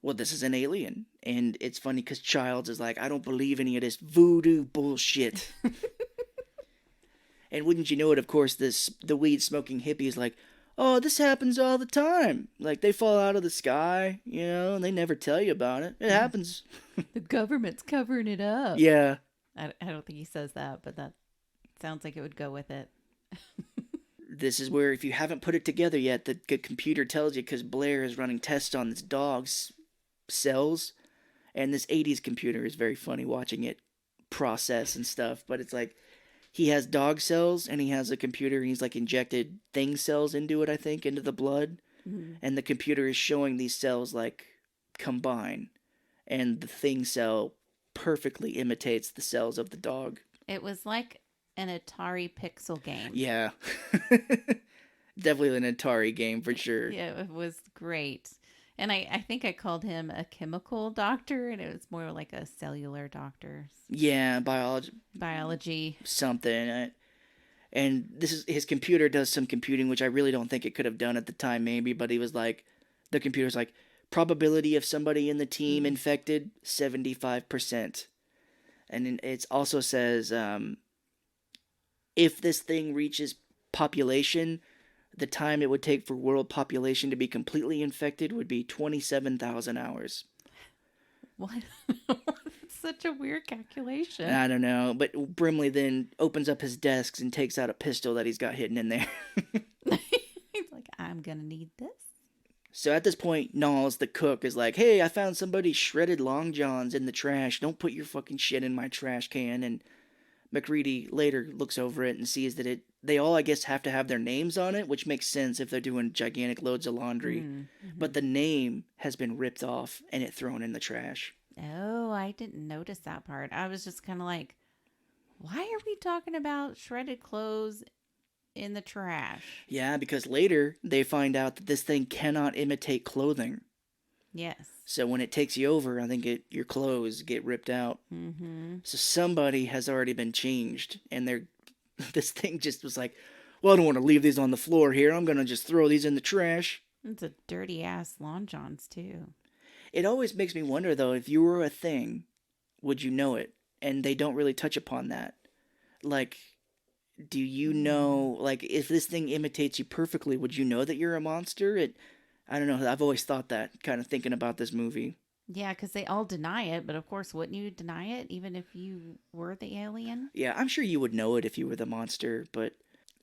well, this is an alien. And it's funny because Childs is like, I don't believe any of this voodoo bullshit. And wouldn't you know it, of course, the weed-smoking hippie is like, oh, this happens all the time. Like, they fall out of the sky, and they never tell you about it. It happens. The government's covering it up. Yeah. I don't think he says that, but that sounds like it would go with it. This is where, if you haven't put it together yet, the computer tells you because Blair is running tests on this dog's cells. And this 80s computer is very funny watching it process and stuff. But it's like, he has dog cells and he has a computer and he's like injected thing cells into it, I think, into the blood. Mm-hmm. And the computer is showing these cells like combine. And the thing cell perfectly imitates the cells of the dog. It was like an Atari pixel game. Yeah. Definitely an Atari game for sure. Yeah, it was great. And I think I called him a chemical doctor, and it was more like a cellular doctor. Yeah, biology Biology. something. And this is his computer does some computing, which I really don't think it could have done at the time, maybe. But he was like, the computer's like, probability of somebody in the team infected 75%, and it also says if this thing reaches population, the time it would take for world population to be completely infected would be 27,000 hours. What? Such a weird calculation. I don't know, but Brimley then opens up his desks and takes out a pistol that he's got hidden in there. He's like, I'm going to need this. So at this point, Knowles, the cook, is like, hey, I found somebody's shredded long johns in the trash. Don't put your fucking shit in my trash can. And MacReady later looks over it and sees that they all, I guess, have to have their names on it, which makes sense if they're doing gigantic loads of laundry. Mm-hmm. But the name has been ripped off and it thrown in the trash. Oh, I didn't notice that part. I was just kind of like, why are we talking about shredded clothes in the trash? Yeah, because later they find out that this thing cannot imitate clothing. Yes. So when it takes you over, I think your clothes get ripped out. Mm-hmm. So somebody has already been changed, and this thing just was like, well, I don't want to leave these on the floor here. I'm going to just throw these in the trash. It's a dirty ass Lon Johns too. It always makes me wonder, though, if you were a thing, would you know it? And they don't really touch upon that. Like, do you know, like, if this thing imitates you perfectly, would you know that you're a monster? I don't know. I've always thought that, kind of thinking about this movie. Yeah, because they all deny it, but of course, wouldn't you deny it even if you were the alien? Yeah, I'm sure you would know it if you were the monster, but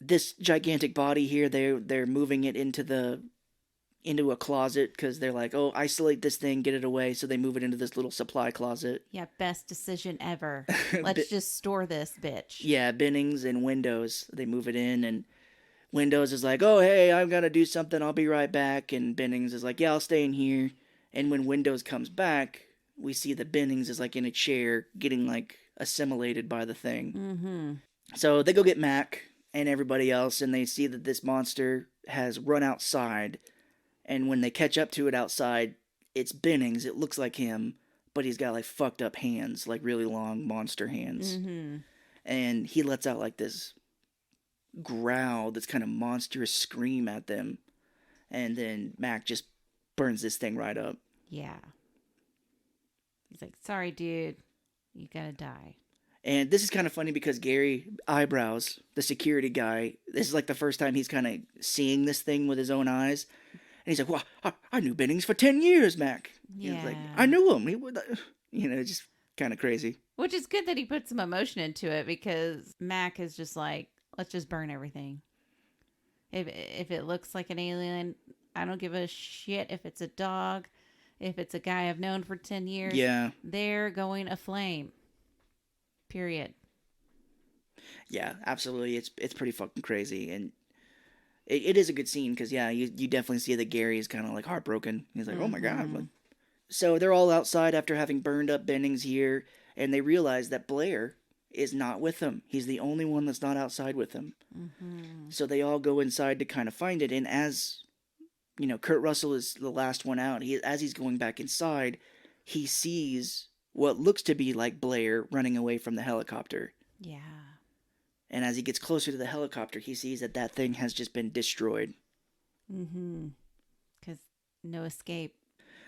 this gigantic body here, they're moving it into a closet because they're like, oh, isolate this thing, get it away. So they move it into this little supply closet. Yeah, best decision ever. Let's just store this bitch. Yeah, Bennings and Windows, they move it in, and Windows is like, oh, hey, I'm going to do something. I'll be right back. And Bennings is like, yeah, I'll stay in here. And when Windows comes back, we see that Bennings is like in a chair getting like assimilated by the thing. Mm-hmm. So they go get Mac and everybody else, and they see that this monster has run outside. And when they catch up to it outside, it's Bennings. It looks like him, but he's got like fucked up hands, like really long monster hands. Mm-hmm. And he lets out like this growl, this kind of monstrous scream at them. And then Mac just burns this thing right up. Yeah. He's like, sorry, dude. You gotta die. And this is kind of funny because Gary Eyebrows, the security guy, this is like the first time he's kind of seeing this thing with his own eyes. And he's like, well, I knew Bennings for 10 years, Mac. Yeah. He's like, I knew him. He would, just kind of crazy. Which is good that he put some emotion into it because Mac is just like, let's just burn everything. If it looks like an alien, I don't give a shit if it's a dog, if it's a guy I've known for 10 years. Yeah. They're going aflame. Period. Yeah, absolutely. It's pretty fucking crazy. And it is a good scene because, yeah, you definitely see that Gary is kind of like heartbroken. He's like, oh my God. So they're all outside after having burned up Bennings here, and they realize that Blair is not with them. He's the only one that's not outside with them. Mm-hmm. So they all go inside to kind of find it, and as, Kurt Russell is the last one out, as he's going back inside, he sees what looks to be like Blair running away from the helicopter. Yeah. And as he gets closer to the helicopter, he sees that thing has just been destroyed. Mm-hmm. Because no escape.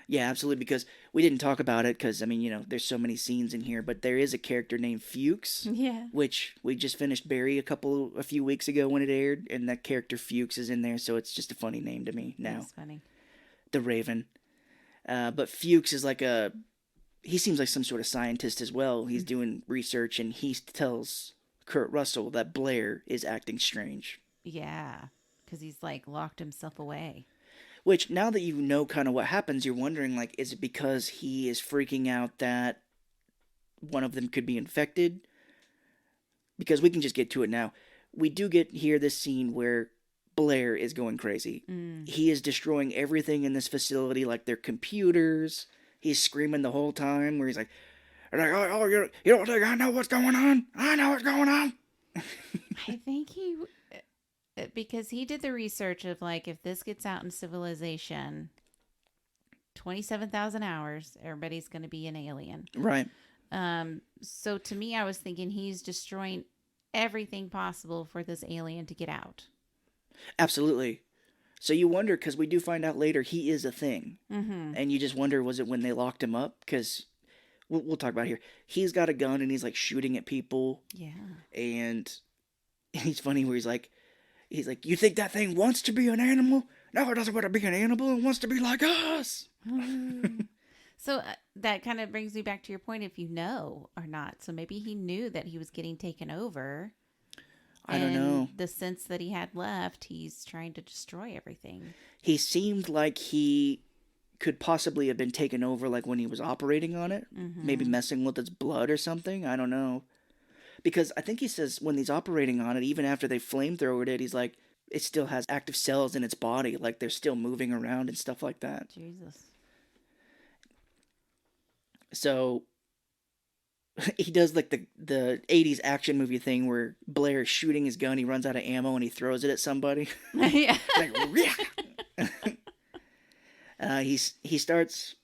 Yeah, absolutely, because we didn't talk about it because, there's so many scenes in here, but there is a character named Fuchs. Yeah. Which we just finished Barry a few weeks ago when it aired, and that character Fuchs is in there, so it's just a funny name to me now. That's funny. The Raven. But Fuchs is he seems like some sort of scientist as well. He's doing research, and he tells Kurt Russell that Blair is acting strange. Yeah. Because he's like locked himself away. Which, now that you know kind of what happens, you're wondering, like, is it because he is freaking out that one of them could be infected? Because we can just get to it now. We do get here this scene where Blair is going crazy. He is destroying everything in this facility, like their computers. He's screaming the whole time where he's like, oh, you don't think I know what's going on? I know what's going on. I think because he did the research of like, if this gets out in civilization, 27,000 hours, everybody's going to be an alien. Right. So to me, I was thinking he's destroying everything possible for this alien to get out. Absolutely. So you wonder, because we do find out later he is a thing. Mm-hmm. And you just wonder, was it when they locked him up? Because we'll talk about it here. He's got a gun and he's like shooting at people. Yeah. And he's funny where he's like, you think that thing wants to be an animal? No, it doesn't want to be an animal. It wants to be like us. So that kind of brings me back to your point, if you know or not. So maybe he knew that he was getting taken over. I don't know. The sense that he had left, he's trying to destroy everything. He seemed like he could possibly have been taken over, like when he was operating on it. Mm-hmm. Maybe messing with its blood or something. I don't know. Because I think he says when he's operating on it, even after they flamethrowered it, he's like, it still has active cells in its body. Like they're still moving around and stuff like that. Jesus. So he does like the 80s action movie thing where Blair is shooting his gun, he runs out of ammo and he throws it at somebody. Yeah. Like, he starts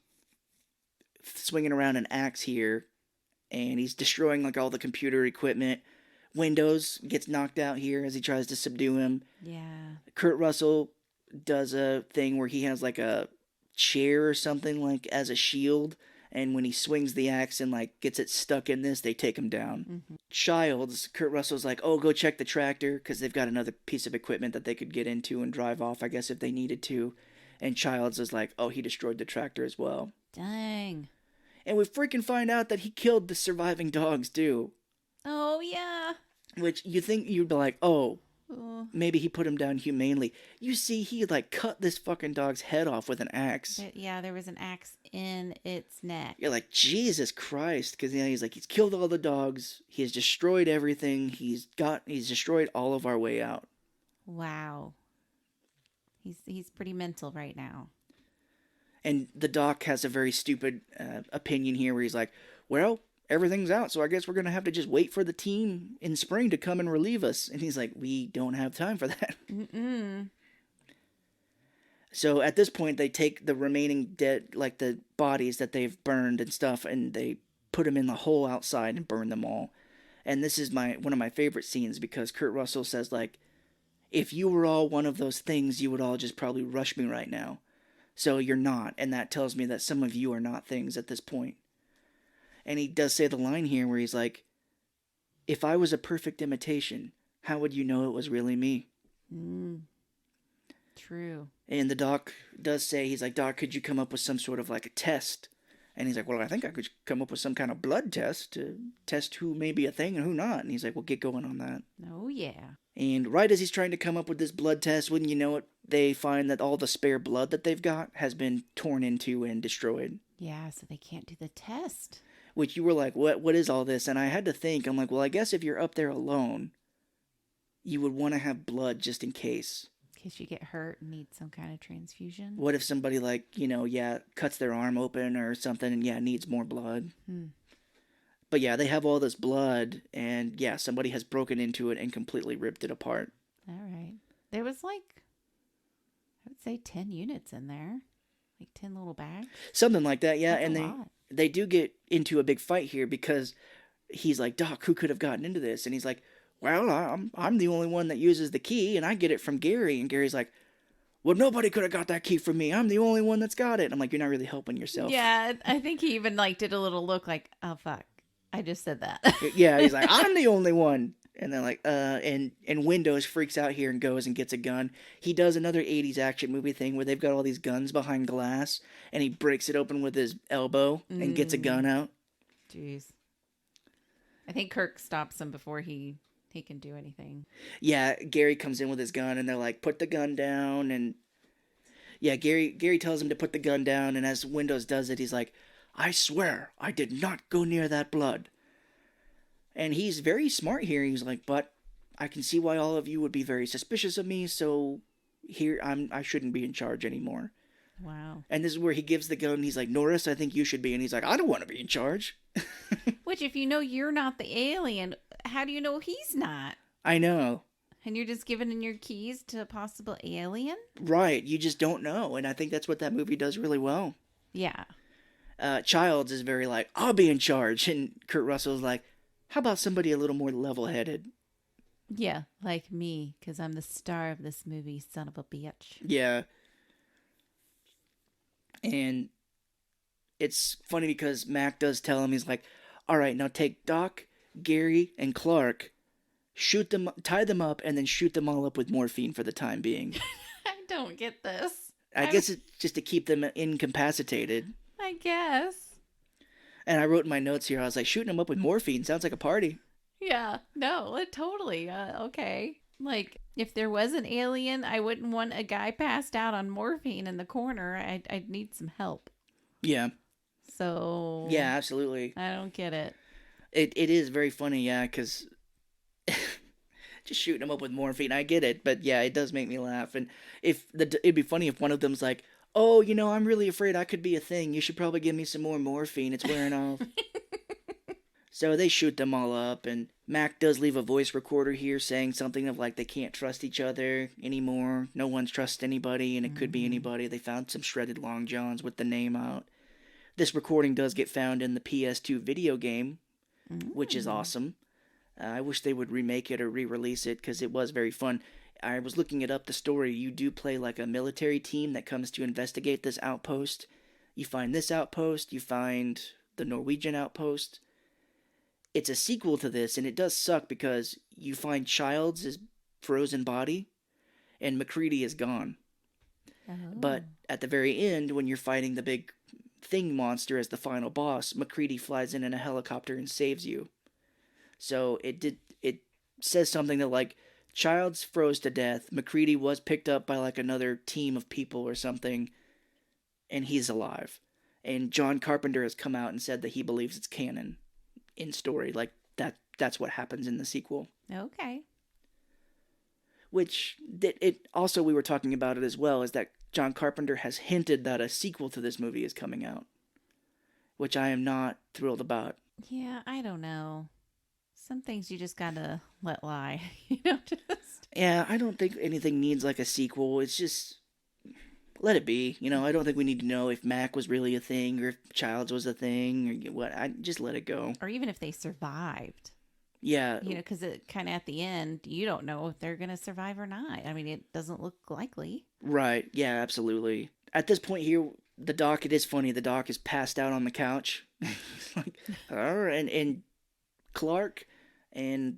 swinging around an axe here, and he's destroying like all the computer equipment. Windows gets knocked out here as he tries to subdue him. Yeah. Kurt Russell does a thing where he has like a chair or something like as a shield, and when he swings the axe and like gets it stuck in this, they take him down. Mm-hmm. Childs, Kurt Russell's like, oh, go check the tractor, because they've got another piece of equipment that they could get into and drive off, I guess, if they needed to. And Childs is like, oh, he destroyed the tractor as well. Dang. And we freaking find out that he killed the surviving dogs too. Oh, yeah. Which you think you'd be like, oh, Oh. maybe he put him down humanely. You see, he like cut this fucking dog's head off with an axe. Yeah, there was an axe in its neck. You're like, Jesus Christ. Because he's like, he's killed all the dogs. He has destroyed everything. He's destroyed all of our way out. Wow. He's pretty mental right now. And the doc has a very stupid opinion here where he's like, well, everything's out, so I guess we're going to have to just wait for the team in spring to come and relieve us. And he's like, we don't have time for that. Mm-mm. So at this point, they take the remaining dead, like the bodies that they've burned and stuff, and they put them in the hole outside and burn them all. And this is one of my favorite scenes because Kurt Russell says, like, if you were all one of those things, you would all just probably rush me right now. So you're not, and that tells me that some of you are not things at this point. And he does say the line here where he's like, if I was a perfect imitation, how would you know it was really me? True. And the doc does say, he's like, Doc, could you come up with some sort of like a test? And he's like, well, I think I could come up with some kind of blood test to test who may be a thing and who not. And he's like, well, get going on that. Oh, yeah. And right as he's trying to come up with this blood test, wouldn't you know it, they find that all the spare blood that they've got has been torn into and destroyed. Yeah, so they can't do the test. Which you were like, what is all this? And I had to think, I'm like, well, I guess if you're up there alone, you would want to have blood just in case. In case you get hurt and need some kind of transfusion. What if somebody like, cuts their arm open or something and needs more blood? But yeah, they have all this blood and somebody has broken into it and completely ripped it apart. All right. There was like, I would say 10 units in there. Like 10 little bags. Something like that, yeah. That's and a lot. They do get into a big fight here because he's like, Doc, who could have gotten into this? And he's like, well, I'm the only one that uses the key, and I get it from Gary. And Gary's like, well, nobody could have got that key from me. I'm the only one that's got it. I'm like, you're not really helping yourself. Yeah, I think he even like did a little look like, oh, fuck. I just said that. Yeah, he's like, I'm the only one. And then like, and Windows freaks out here and goes and gets a gun. He does another 80s action movie thing where they've got all these guns behind glass, and he breaks it open with his elbow and gets a gun out. Jeez. I think Kirk stops him before he can do anything. Yeah, Gary comes in with his gun, and they're like, put the gun down. And yeah, Gary tells him to put the gun down, and as Windows does it, he's like, I swear I did not go near that blood. And he's very smart here. He's like, but I can see why all of you would be very suspicious of me, so here I shouldn't be in charge anymore. Wow. And this is where he gives the gun. He's like, Norris, I think you should be. And he's like, I don't want to be in charge. Which, if you know you're not the alien, how do you know he's not? I know. And you're just giving in your keys to a possible alien? Right. You just don't know. And I think that's what that movie does really well. Yeah. Childs is very like, I'll be in charge. And Kurt Russell's like, how about somebody a little more level headed? Yeah, like me, because I'm the star of this movie, son of a bitch. Yeah. And it's funny because Mac does tell him, he's like, all right, now take Doc, Gary, and Clark, shoot them, tie them up, and then shoot them all up with morphine for the time being. I don't get this. I guess it's just to keep them incapacitated. I guess. And I wrote in my notes here, I was like, shooting them up with morphine sounds like a party. Yeah, no, totally. Okay. Like, if there was an alien, I wouldn't want a guy passed out on morphine in the corner. I'd need some help. Yeah. So. Yeah, absolutely. I don't get it. It is very funny, yeah, because just shooting them up with morphine, I get it, but yeah, it does make me laugh. And it'd be funny if one of them's like, oh, I'm really afraid I could be a thing. You should probably give me some more morphine. It's wearing off. So they shoot them all up, and Mac does leave a voice recorder here saying something of like they can't trust each other anymore. No one's trust anybody, and it could be anybody. They found some shredded long johns with the name out. This recording does get found in the PS2 video game, which is awesome. I wish they would remake it or re-release it because it was very fun. I was looking it up, the story. You do play like a military team that comes to investigate this outpost. You find this outpost, you find the Norwegian outpost. It's a sequel to this, and it does suck because you find Childs' frozen body, and MacReady is gone. Oh. But at the very end, when you're fighting the big thing monster as the final boss, MacReady flies in a helicopter and saves you. So it says something that like Childs froze to death, MacReady was picked up by like another team of people or something, and he's alive. And John Carpenter has come out and said that he believes it's canon in story, like that's what happens in the sequel. Okay. Which it also, we were talking about it as well, is that John Carpenter has hinted that a sequel to this movie is coming out, which I am not thrilled about. Yeah, I don't know. Some things you just gotta let lie. Just. Yeah, I don't think anything needs like a sequel. It's just let it be. I don't think we need to know if Mac was really a thing or if Childs was a thing or what. I just let it go. Or even if they survived. Yeah. Because it kind of at the end, you don't know if they're going to survive or not. I mean, it doesn't look likely. Right. Yeah, absolutely. At this point here, the Doc, it is funny. The Doc is passed out on the couch. Like, all right. And Clark and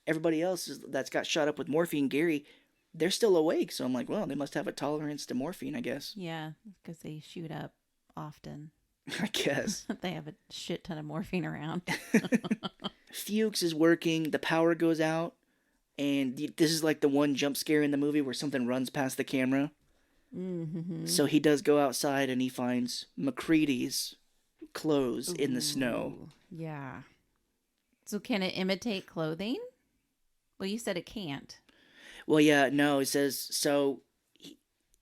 everybody else that's got shot up with morphine, Gary, they're still awake. So I'm like, well, they must have a tolerance to morphine, I guess. Yeah, because they shoot up often. I guess. They have a shit ton of morphine around. Fuchs is working, the power goes out, and this is like the one jump scare in the movie where something runs past the camera. Mm-hmm. So he does go outside and he finds MacReady's clothes in the snow. Yeah. So can it imitate clothing? Well, you said it can't. Well, yeah, no, it says, so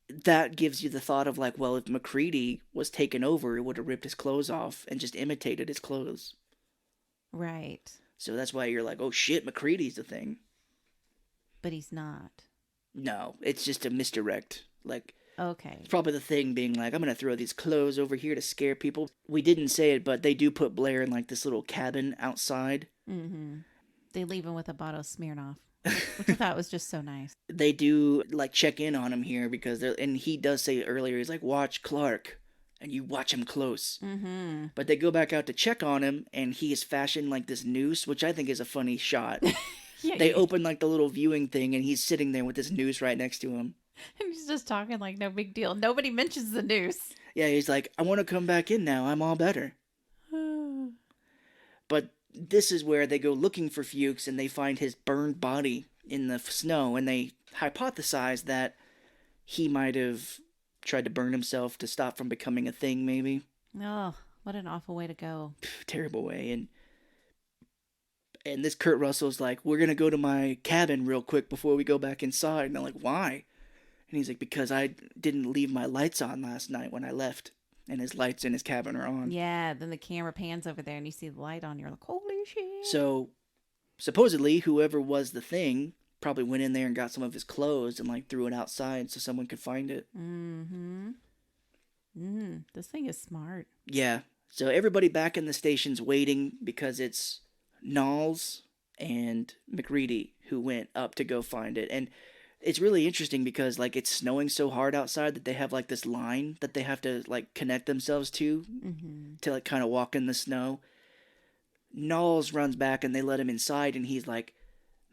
that gives you the thought of like, well, if MacReady was taken over, it would have ripped his clothes off and just imitated his clothes. Right. So that's why you're like, oh shit, MacReady's the thing. But he's not. No, it's just a misdirect. Like, okay. It's probably the thing being like, I'm going to throw these clothes over here to scare people. We didn't say it, but they do put Blair in like this little cabin outside. Mm-hmm. They leave him with a bottle of Smirnoff, which I thought was just so nice. They do like check in on him here because and he does say earlier, he's like, watch Clark. And you watch him close. Mm-hmm. But they go back out to check on him, and he is fashioned like this noose, which I think is a funny shot. Yeah, they open like the little viewing thing, and he's sitting there with this noose right next to him. And he's just talking like no big deal. Nobody mentions the noose. Yeah, he's like, I want to come back in now. I'm all better. But this is where they go looking for Fuchs, and they find his burned body in the snow, and they hypothesize that he might have tried to burn himself to stop from becoming a thing, maybe. Oh, what an awful way to go. Terrible way. And this Kurt Russell's like, we're going to go to my cabin real quick before we go back inside. And I'm like, why? And he's like, because I didn't leave my lights on last night when I left. And his lights in his cabin are on. Yeah, then the camera pans over there and you see the light on. You're like, holy shit. So supposedly whoever was the thing probably went in there and got some of his clothes and like threw it outside so someone could find it. Mm-hmm. This thing is smart. Yeah. So everybody back in the station's waiting because it's Knowles and McReady who went up to go find it. And it's really interesting because like it's snowing so hard outside that they have like this line that they have to like connect themselves to like kind of walk in the snow. Knowles runs back and they let him inside and he's like,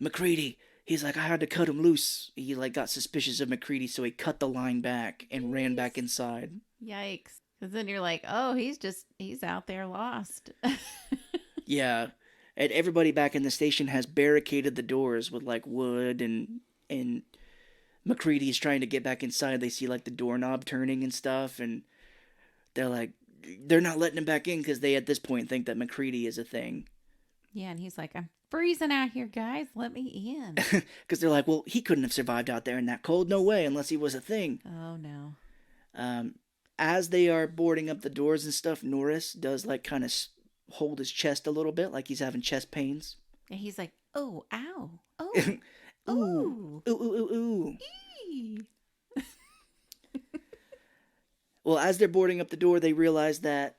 McReady. He's like, I had to cut him loose. He like got suspicious of McReady, so he cut the line back and ran back inside. Yikes. Because then you're like, oh, he's out there lost. Yeah. And everybody back in the station has barricaded the doors with like wood and McCready's trying to get back inside. They see like the doorknob turning and stuff and they're not letting him back in because they at this point think that McCready is a thing. Yeah, and he's like, I'm freezing out here, guys. Let me in. Because they're like, well, he couldn't have survived out there in that cold. No way, unless he was a thing. Oh, no. As they are boarding up the doors and stuff, Norris does like kind of hold his chest a little bit, like he's having chest pains. And he's like, oh, ow. Oh, Ooh. Ooh, ooh, ooh, ooh. Eee. Well, as they're boarding up the door, they realize that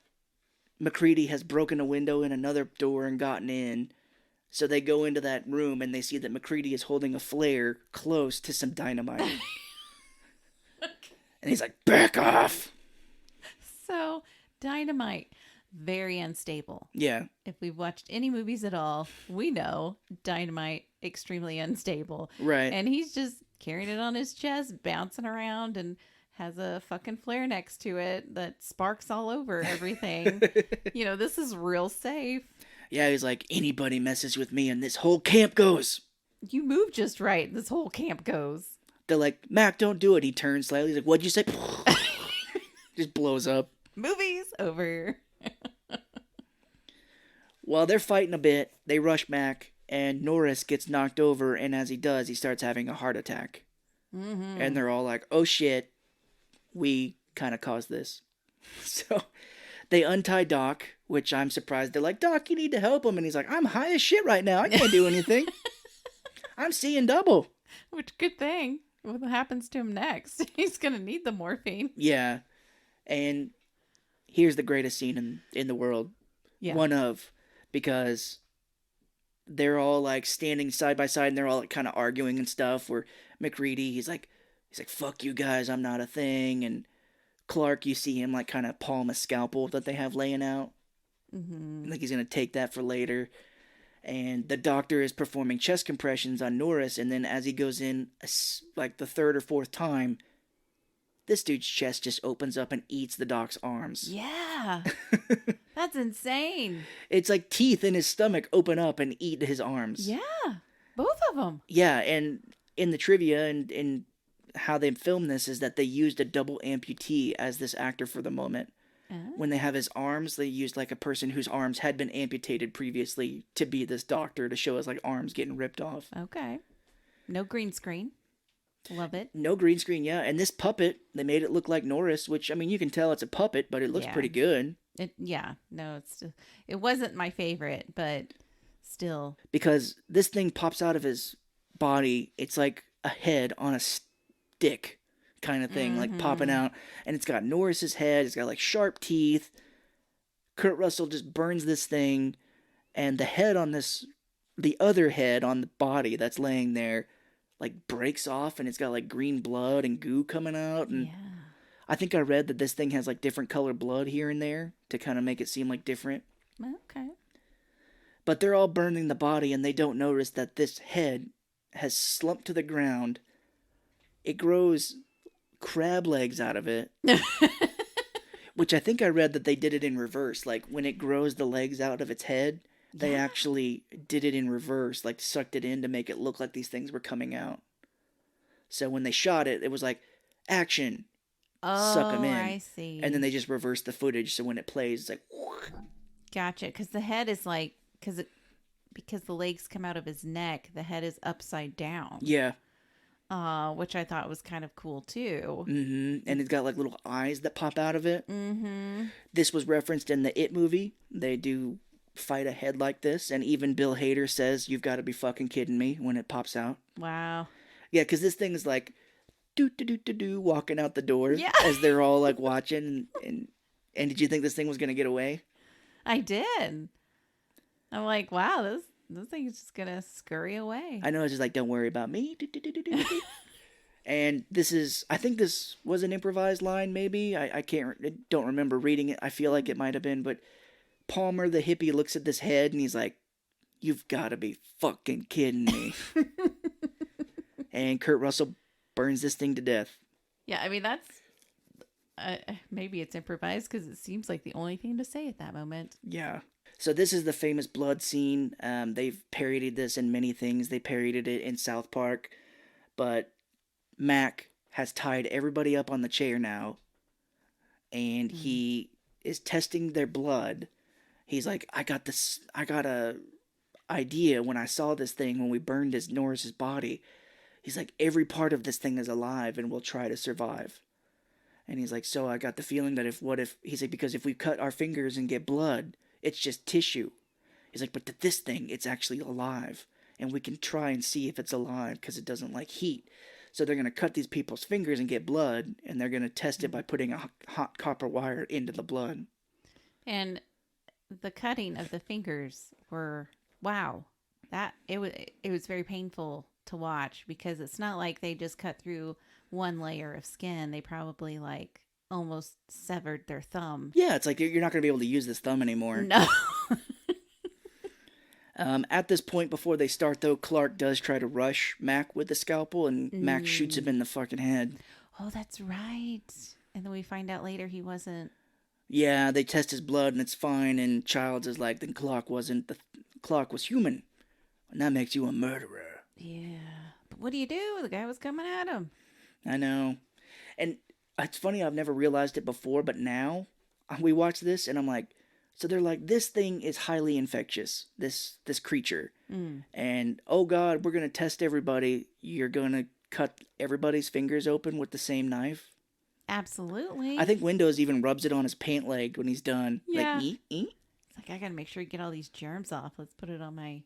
McCready has broken a window in another door and gotten in. So they go into that room and they see that McCready is holding a flare close to some dynamite. And he's like, back off! So, dynamite, very unstable. Yeah. If we've watched any movies at all, we know dynamite, extremely unstable. Right. And he's just carrying it on his chest, bouncing around, and has a fucking flare next to it that sparks all over everything. This is real safe. Yeah, he's like, anybody messes with me and this whole camp goes. You move just right. This whole camp goes. They're like, Mac, don't do it. He turns slightly. He's like, what'd you say? Just blows up. Movies over. While they're fighting a bit, they rush Mac, and Norris gets knocked over, and as he does, he starts having a heart attack. Mm-hmm. And they're all like, oh shit, we kind of caused this. So they untie Doc, which I'm surprised. They're like, Doc, you need to help him. And he's like, I'm high as shit right now. I can't do anything. I'm seeing double. Which, good thing. What happens to him next? He's going to need the morphine. Yeah. And here's the greatest scene in the world. Yeah. One of, because they're all like standing side by side and they're all like kind of arguing and stuff where McReady, he's like, fuck you guys, I'm not a thing. And Clark, you see him like kind of palm a scalpel that they have laying out. Mm-hmm. Like he's going to take that for later. And the doctor is performing chest compressions on Norris. And then as he goes in like the third or fourth time, this dude's chest just opens up and eats the doc's arms. Yeah. That's insane. It's like teeth in his stomach open up and eat his arms. Yeah. Both of them. Yeah, and in the trivia and how they filmed this is that they used a double amputee as this actor for the moment. When they have his arms, they used like a person whose arms had been amputated previously to be this doctor to show us like arms getting ripped off. Okay. No green screen. Love it. No green screen, yeah. And this puppet, they made it look like Norris, which, I mean, you can tell it's a puppet, but it looks pretty good. It wasn't my favorite, but still. Because this thing pops out of his body. It's like a head on a stick kind of thing, like popping out. And it's got Norris's head. It's got like sharp teeth. Kurt Russell just burns this thing. And the head on the other head on the body that's laying there, like breaks off and it's got like green blood and goo coming out. And Yeah. I think I read that this thing has like different colored blood here and there to kind of make it seem like different. Okay. But they're all burning the body and they don't notice that this head has slumped to the ground. It grows crab legs out of it. Which I think I read that they did it in reverse. Like when it grows the legs out of its head, they actually did it in reverse, like sucked it in to make it look like these things were coming out. So when they shot it, it was like, action, suck them in. I see. And then they just reversed the footage, so when it plays, it's like... Gotcha, because the head is like, because the legs come out of his neck, the head is upside down. Yeah. Which I thought was kind of cool too. Mm-hmm. And it's got like little eyes that pop out of it. Mm-hmm. This was referenced in the It movie. They do fight a head like this. And even Bill Hader says, "You've got to be fucking kidding me," when it pops out. Wow. Yeah, because this thing is like, do do do do do, walking out the door Yeah. as they're all like watching. And did you think this thing was gonna get away? I did. I'm like, wow, this thing is just gonna scurry away. I know it's just like, don't worry about me. Do, do, do, do, do, do. And I think this was an improvised line, maybe. Don't remember reading it. I feel like it might have been, but Palmer, the hippie, looks at this head and he's like, "You've got to be fucking kidding me." And Kurt Russell burns this thing to death. Yeah, I mean that's maybe it's improvised because it seems like the only thing to say at that moment. Yeah. So this is the famous blood scene. They've parodied this in many things. They parodied it in South Park, but Mac has tied everybody up on the chair now, and he is testing their blood. He's like, I got a idea when I saw this thing when we burned Norris's body. He's like, every part of this thing is alive and will try to survive. And he's like, so I got the feeling that he's like, because if we cut our fingers and get blood, it's just tissue. He's like, but this thing, it's actually alive. And we can try and see if it's alive because it doesn't like heat. So they're going to cut these people's fingers and get blood, and they're going to test it by putting a hot copper wire into the blood. And the cutting of the fingers were, wow. It was very painful to watch because it's not like they just cut through one layer of skin. They probably like almost severed their thumb. Yeah, it's like you're not going to be able to use this thumb anymore. No. At this point, before they start, though, Clark does try to rush Mac with the scalpel, and Mac shoots him in the fucking head. Oh, that's right. And then we find out later he wasn't. Yeah, they test his blood, and it's fine, and Childs is like, then Clark wasn't. Clark was human. And that makes you a murderer. Yeah. But what do you do? The guy was coming at him. I know. And it's funny, I've never realized it before, but now we watch this, and I'm like, so they're like, this thing is highly infectious, this creature. And, oh God, we're going to test everybody. You're going to cut everybody's fingers open with the same knife. Absolutely. I think Windows even rubs it on his pant leg when he's done. Yeah. Like, eat. It's like, I got to make sure you get all these germs off. Let's put it on my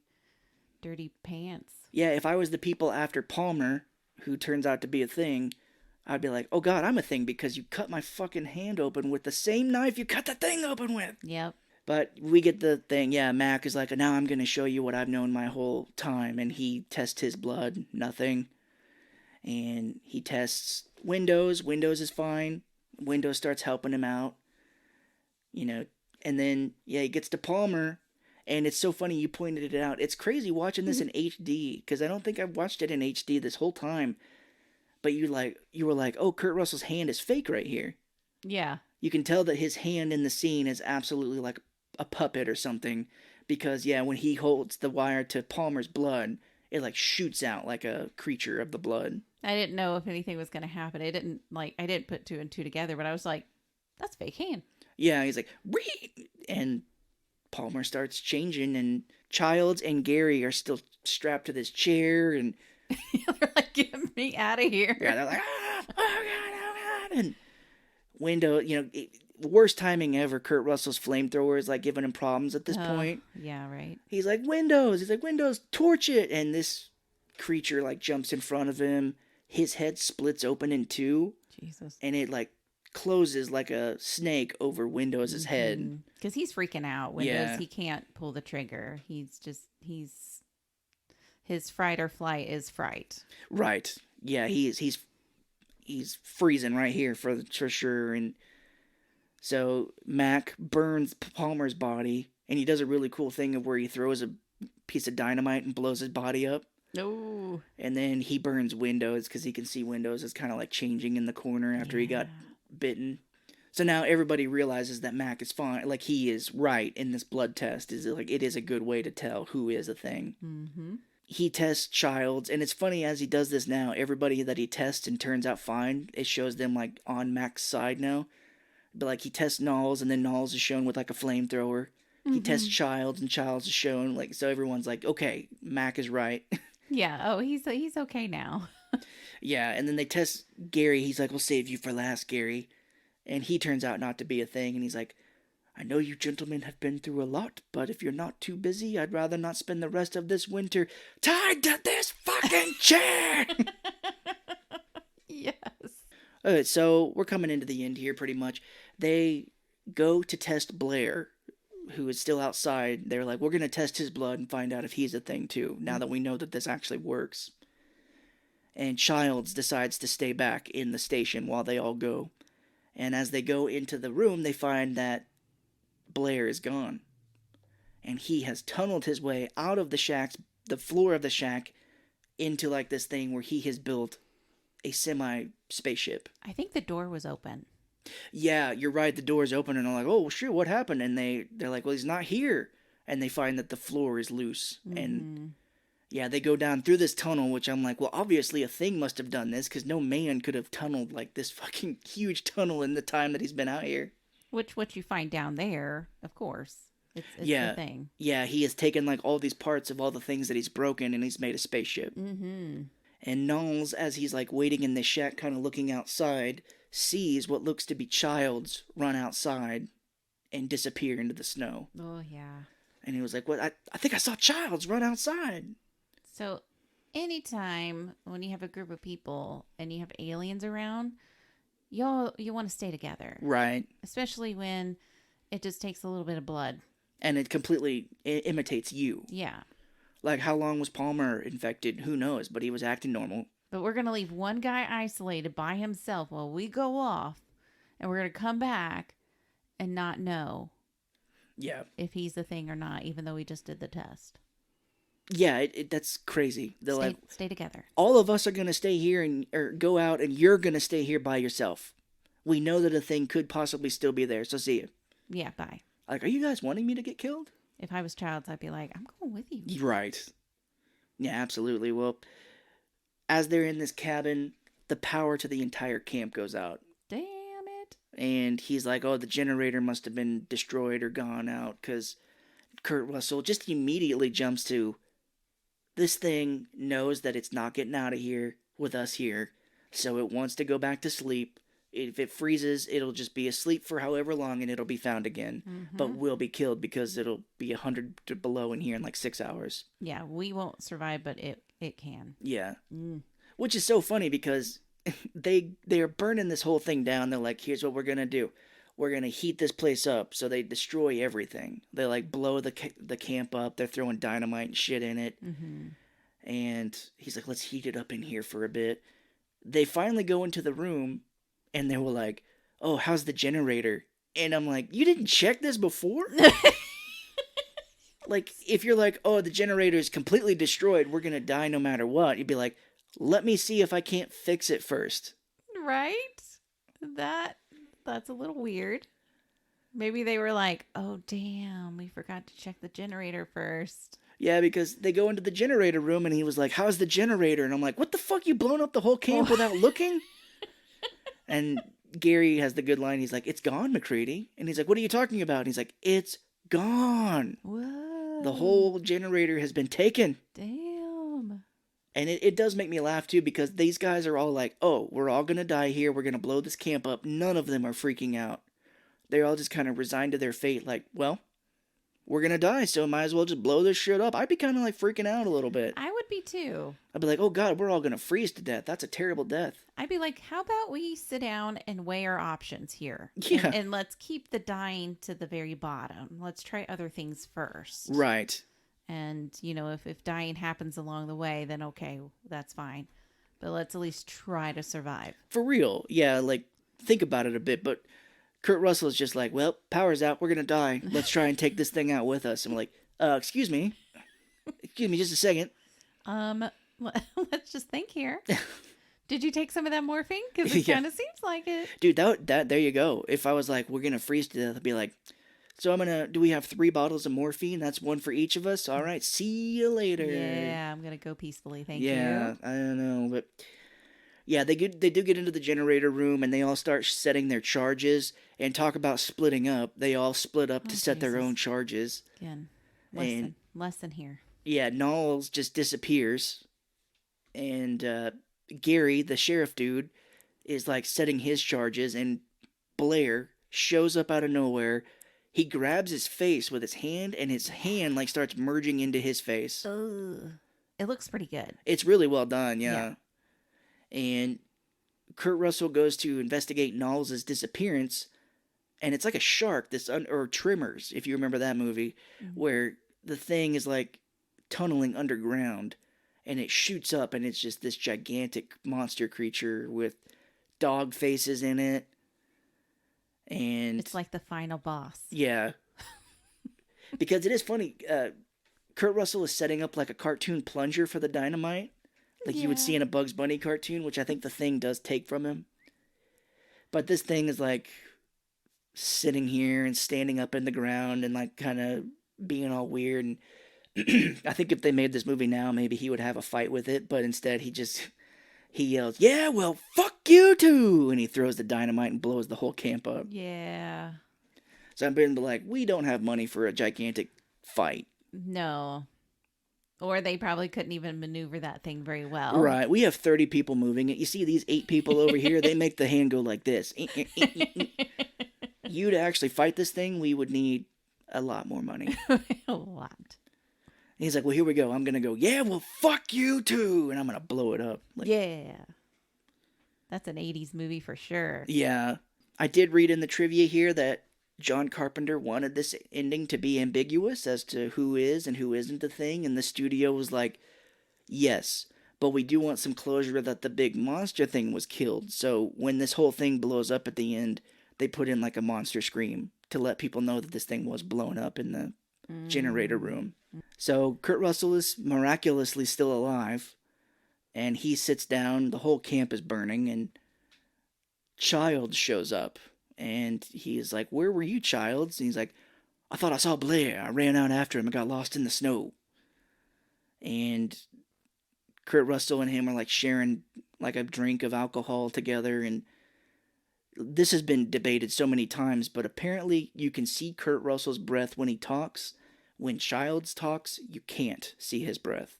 dirty pants. Yeah, if I was the people after Palmer, who turns out to be a thing, I'd be like, oh God, I'm a thing because you cut my fucking hand open with the same knife you cut the thing open with. Yep. But we get the thing, yeah, Mac is like, now I'm going to show you what I've known my whole time. And he tests his blood, nothing. And he tests Windows. Windows is fine. Windows starts helping him out. And then, yeah, he gets to Palmer. And it's so funny you pointed it out. It's crazy watching this in HD, because I don't think I've watched it in HD this whole time. But you were like, oh, Kurt Russell's hand is fake right here. Yeah. You can tell that his hand in the scene is absolutely like a puppet or something, because yeah, when he holds the wire to Palmer's blood, it like shoots out like a creature of the blood. I didn't know if anything was going to happen. I didn't put two and two together, but I was like, that's fake hand. Yeah, he's like, Wee! And Palmer starts changing, and Childs and Gary are still strapped to this chair, and they're like, get me out of here. yeah, they're like, oh God, oh God. And Window, worst timing ever. Kurt Russell's flamethrower is like giving him problems at this point. Yeah, right. He's like, Windows, torch it. And this creature like jumps in front of him. His head splits open in two. Jesus. And it like closes like a snake over Windows' head. Because he's freaking out. Windows, he can't pull the trigger. His fright or flight is fright. Right. Yeah, he's freezing right here for sure. And so Mac burns Palmer's body, and he does a really cool thing of where he throws a piece of dynamite and blows his body up. No. And then he burns Windows because he can see Windows is kind of like changing in the corner after he got bitten. So now everybody realizes that Mac is fine. Like, he is right in this blood test. It is a good way to tell who is a thing. Mm-hmm. He tests Childs, and it's funny as he does this now, everybody that he tests and turns out fine, it shows them like on Mac's side now. But like, he tests Knowles, and then Knowles is shown with like a flamethrower. He tests Childs, and Childs is shown like, so everyone's like, okay, Mac is right. Yeah. Oh, he's okay now. Yeah, and then they test Gary. He's like, we'll save you for last, Gary. And he turns out not to be a thing, and he's like, I know you gentlemen have been through a lot, but if you're not too busy, I'd rather not spend the rest of this winter tied to this fucking chair. Yes. Okay, so we're coming into the end here pretty much. They go to test Blair, who is still outside. They're like, we're going to test his blood and find out if he's a thing too, now that we know that this actually works. And Childs decides to stay back in the station while they all go. And as they go into the room, they find that Blair is gone. And he has tunneled his way out of the floor of the shack, into like this thing where he has built a semi-spaceship. I think the door was open. Yeah, you're right. The door's open, and I'm like, oh, shit, what happened? And they're like, well, he's not here. And they find that the floor is loose. And yeah, they go down through this tunnel, which I'm like, well, obviously a thing must have done this, because no man could have tunneled like this fucking huge tunnel in the time that he's been out here. Which what you find down there, of course. It's Yeah. the thing. Yeah, he has taken like all these parts of all the things that he's broken, and he's made a spaceship. Mm-hmm. And Knowles, as he's like waiting in the shack, kind of looking outside, sees what looks to be Childs run outside and disappear into the snow. Oh, yeah. And he was like, "What? I think I saw Childs run outside." So, anytime when you have a group of people and you have aliens around, you want to stay together. Right. Especially when it just takes a little bit of blood. And it completely imitates you. Yeah. Like, how long was Palmer infected? Who knows? But he was acting normal. But we're going to leave one guy isolated by himself while we go off. And we're going to come back and not know Yeah. if he's the thing or not, even though we just did the test. Yeah, that's crazy. They're like, Stay together. all of us are going to stay here or go out, and you're going to stay here by yourself. We know that a thing could possibly still be there, so see you. Yeah, bye. Like, are you guys wanting me to get killed? If I was Childs, I'd be like, I'm going with you. Right. Yeah, absolutely. Well, as they're in this cabin, the power to the entire camp goes out. Damn it. And he's like, oh, the generator must have been destroyed or gone out, because Kurt Russell just immediately jumps to, this thing knows that it's not getting out of here with us here, so it wants to go back to sleep. If it freezes, it'll just be asleep for however long, and it'll be found again. Mm-hmm. But we'll be killed because it'll be 100 below in here in like 6 hours. Yeah, we won't survive, but it can. Yeah. Mm. Which is so funny because they're burning this whole thing down. They're like, here's what we're going to do. We're going to heat this place up. So they destroy everything. They like blow the camp up. They're throwing dynamite and shit in it. Mm-hmm. And he's like, let's heat it up in here for a bit. They finally go into the room and they were like, oh, how's the generator? And I'm like, you didn't check this before? Like, if you're like, oh, the generator is completely destroyed, we're going to die no matter what. You'd be like, let me see if I can't fix it first. Right? That's a little weird. Maybe they were like, oh, damn, we forgot to check the generator first. Yeah, because they go into the generator room and he was like, how's the generator? And I'm like, what the fuck? You blown up the whole camp without looking? And Gary has the good line. He's like, it's gone, McCready. And he's like, what are you talking about? And he's like, it's gone. Whoa. The whole generator has been taken. Damn. And it does make me laugh, too, because these guys are all like, oh, we're all going to die here. We're going to blow this camp up. None of them are freaking out. They're all just kind of resigned to their fate. Like, well, we're going to die, so might as well just blow this shit up. I'd be kind of like freaking out a little bit. I would be too. I'd be like, oh, God, we're all going to freeze to death. That's a terrible death. I'd be like, how about we sit down and weigh our options here? Yeah. And let's keep the dying to the very bottom. Let's try other things first. Right. And, if dying happens along the way, then okay, that's fine. But let's at least try to survive. For real. Yeah, like, think about it a bit, but Kurt Russell is just like, well, power's out. We're going to die. Let's try and take this thing out with us. I'm like, excuse me. Excuse me just a second. Let's just think here. Did you take some of that morphine? Because it Yeah. kind of seems like it. Dude, that there you go. If I was like, we're going to freeze to death, I'd be like, so do we have 3 bottles of morphine? That's one for each of us? All right, see you later. Yeah, I'm going to go peacefully. Thank you. Yeah, I don't know, but yeah, they do get into the generator room and they all start setting their charges and talk about splitting up. They all split up to set their Jesus. own charges. Again, And- less than here. Yeah, Knowles just disappears. And Gary, the sheriff dude, is like setting his charges, and Blair shows up out of nowhere. he grabs his face with his hand, and his hand like starts merging into his face. Ugh. It looks pretty good. It's really well done, Yeah. yeah. And Kurt Russell goes to investigate Knowles' disappearance, and it's like a shark, or Tremors, if you remember that movie, Mhm. where the thing is like tunneling underground, and it shoots up, and it's just this gigantic monster creature with dog faces in it, and It's like the final boss. yeah, because it is funny. Kurt Russell is setting up like a cartoon plunger for the dynamite, like you would see in a Bugs Bunny cartoon, which I think the thing does take from him. But this thing is like sitting here and standing up in the ground and like kind of being all weird. And I think if they made this movie now, maybe he would have a fight with it. But instead, he yells, "Yeah, well, fuck you too!" And he throws the dynamite and blows the whole camp up. Yeah. So I'm being like, we don't have money for a gigantic fight. No. Or they probably couldn't even maneuver that thing very well. Right. We have 30 people moving it. You see these 8 people over here? They make the hand go like this. You to actually fight this thing, we would need a lot more money. A lot. And he's like, well, here we go. I'm going to go, yeah, well, fuck you too. And I'm going to blow it up. Like, Yeah. That's an 80s movie for sure. yeah. I did read in the trivia here that John Carpenter wanted this ending to be ambiguous as to who is and who isn't the thing. And the studio was like, yes, but we do want some closure that the big monster thing was killed. So when this whole thing blows up at the end, they put in like a monster scream to let people know that this thing was blown up in the generator room. So Kurt Russell is miraculously still alive, and he sits down. The whole camp is burning, and Childs shows up, and he's like, "Where were you, Childs?" And he's like, "I thought I saw Blair. I ran out after him and got lost in the snow." And Kurt Russell and him are like sharing like a drink of alcohol together, and this has been debated so many times, but apparently you can see Kurt Russell's breath when he talks. When Childs talks, you can't see his breath.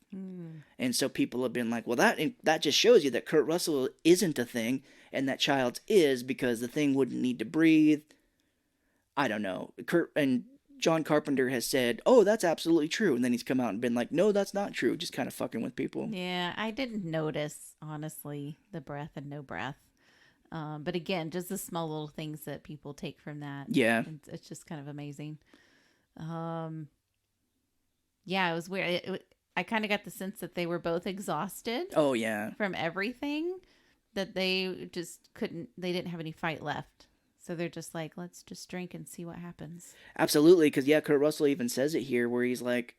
And so people have been like, well, that just shows you that Kurt Russell isn't a thing and that Childs is, because the thing wouldn't need to breathe. I don't know. Kurt and John Carpenter has said, oh, that's absolutely true. And then he's come out and been like, no, that's not true. Just kind of fucking with people. Yeah, I didn't notice, honestly, the breath and no breath. But again, just the small little things that people take from that. Yeah. It's just kind of amazing. Yeah, it was weird. I kind of got the sense that they were both exhausted Oh, yeah. from everything, that they just they didn't have any fight left. So they're just like, let's just drink and see what happens. Absolutely. Because, yeah, Kurt Russell even says it here where he's like,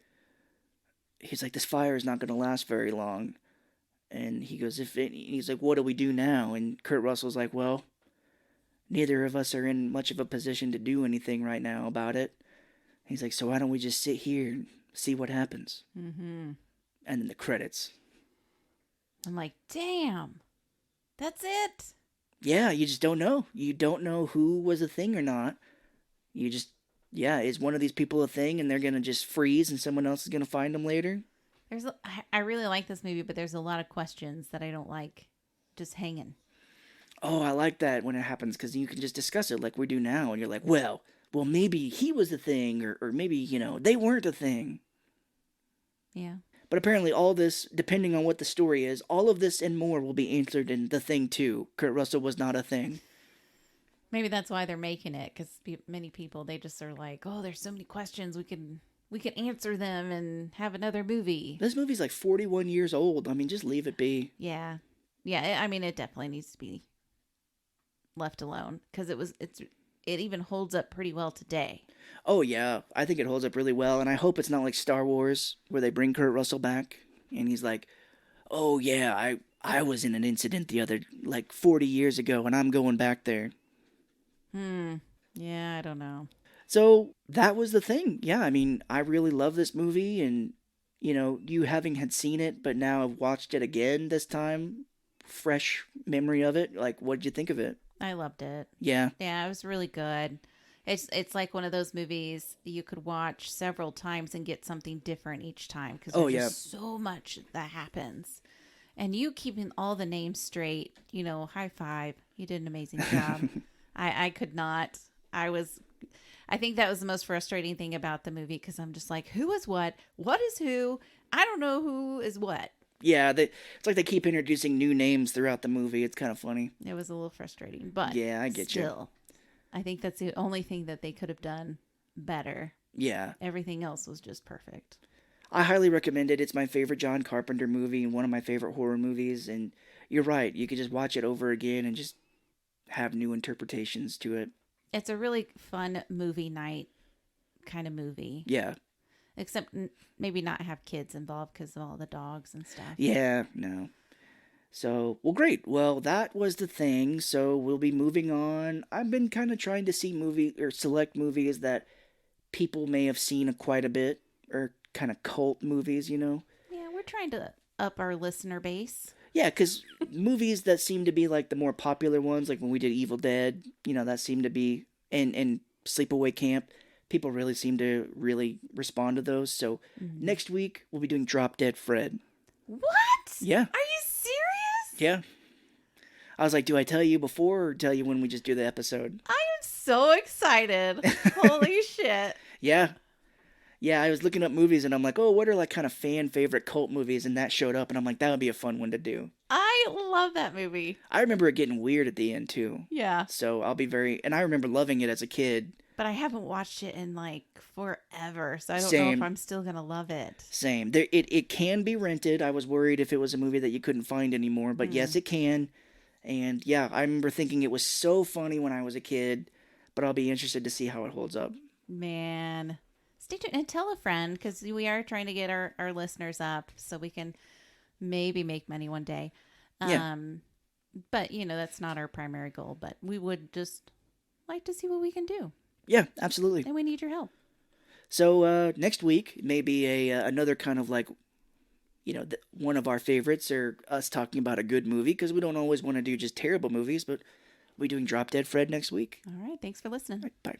this fire is not going to last very long. And he goes, he's like, what do we do now? And Kurt Russell's like, well, neither of us are in much of a position to do anything right now about it. He's like, so why don't we just sit here and see what happens? Mm-hmm. And then the credits. I'm like, damn, that's it. Yeah, you just don't know. You don't know who was a thing or not. You just, yeah, is one of these people a thing and they're going to just freeze and someone else is going to find them later? I really like this movie, but there's a lot of questions that I don't like just hanging. Oh, I like that when it happens because you can just discuss it like we do now. And you're like, well, maybe he was the thing or maybe, they weren't a thing. Yeah. But apparently all this, depending on what the story is, all of this and more will be answered in The Thing 2. Kurt Russell was not a thing. Maybe that's why they're making it, because many people, they just are like, oh, there's so many questions, we can answer them and have another movie. This movie's like 41 years old. I mean, just leave it be. Yeah. Yeah, I mean, it definitely needs to be left alone, because it even holds up pretty well today. Oh, yeah. I think it holds up really well, and I hope it's not like Star Wars, where they bring Kurt Russell back, and he's like, oh, yeah, I was in an incident 40 years ago, and I'm going back there. Yeah, I don't know. So, that was the thing. Yeah, I mean, I really love this movie, and, you having had seen it, but now I've watched it again this time, fresh memory of it, like, what did you think of it? I loved it. Yeah. Yeah, it was really good. It's like one of those movies you could watch several times and get something different each time, because there's just so much that happens. And you keeping all the names straight, high five. You did an amazing job. I could not. I think that was the most frustrating thing about the movie because I'm just like, who is what? What is who? I don't know who is what. Yeah, it's like they keep introducing new names throughout the movie. It's kind of funny. It was a little frustrating, but Yeah, I get you. still, I think that's the only thing that they could have done better. Yeah. Everything else was just perfect. I highly recommend it. It's my favorite John Carpenter movie and one of my favorite horror movies. And you're right. You could just watch it over again and just have new interpretations to it. It's a really fun movie night kind of movie. Yeah. Except maybe not have kids involved because of all the dogs and stuff. Yeah, no. So, well, great. Well, that was the thing. So we'll be moving on. I've been kind of trying to see select movies that people may have seen quite a bit, or kind of cult movies, you know? Yeah, we're trying to up our listener base. Yeah, because movies that seem to be like the more popular ones, like when we did Evil Dead, that seemed to be, and Sleepaway Camp, people really seem to really respond to those. So next week we'll be doing Drop Dead Fred. What? Yeah. Are you serious? Yeah. I was like, do I tell you before or tell you when we just do the episode? I am so excited. Holy shit. Yeah. Yeah, I was looking up movies and I'm like, oh, what are like kind of fan favorite cult movies? And that showed up and I'm like, that would be a fun one to do. I love that movie. I remember it getting weird at the end too. Yeah. So and I remember loving it as a kid. But I haven't watched it in like forever. So I don't know Same. if I'm still going to love it. Same. It can be rented. I was worried if it was a movie that you couldn't find anymore, but yes, it can. And yeah, I remember thinking it was so funny when I was a kid, but I'll be interested to see how it holds up. Man. Stay tuned and tell a friend because we are trying to get our listeners up so we can maybe make money one day. Yeah. But, that's not our primary goal. But we would just like to see what we can do. Yeah, absolutely. And we need your help. So next week, maybe another kind of like, one of our favorites, or us talking about a good movie, because we don't always want to do just terrible movies, but we're doing Drop Dead Fred next week. All right. Thanks for listening. All right, bye.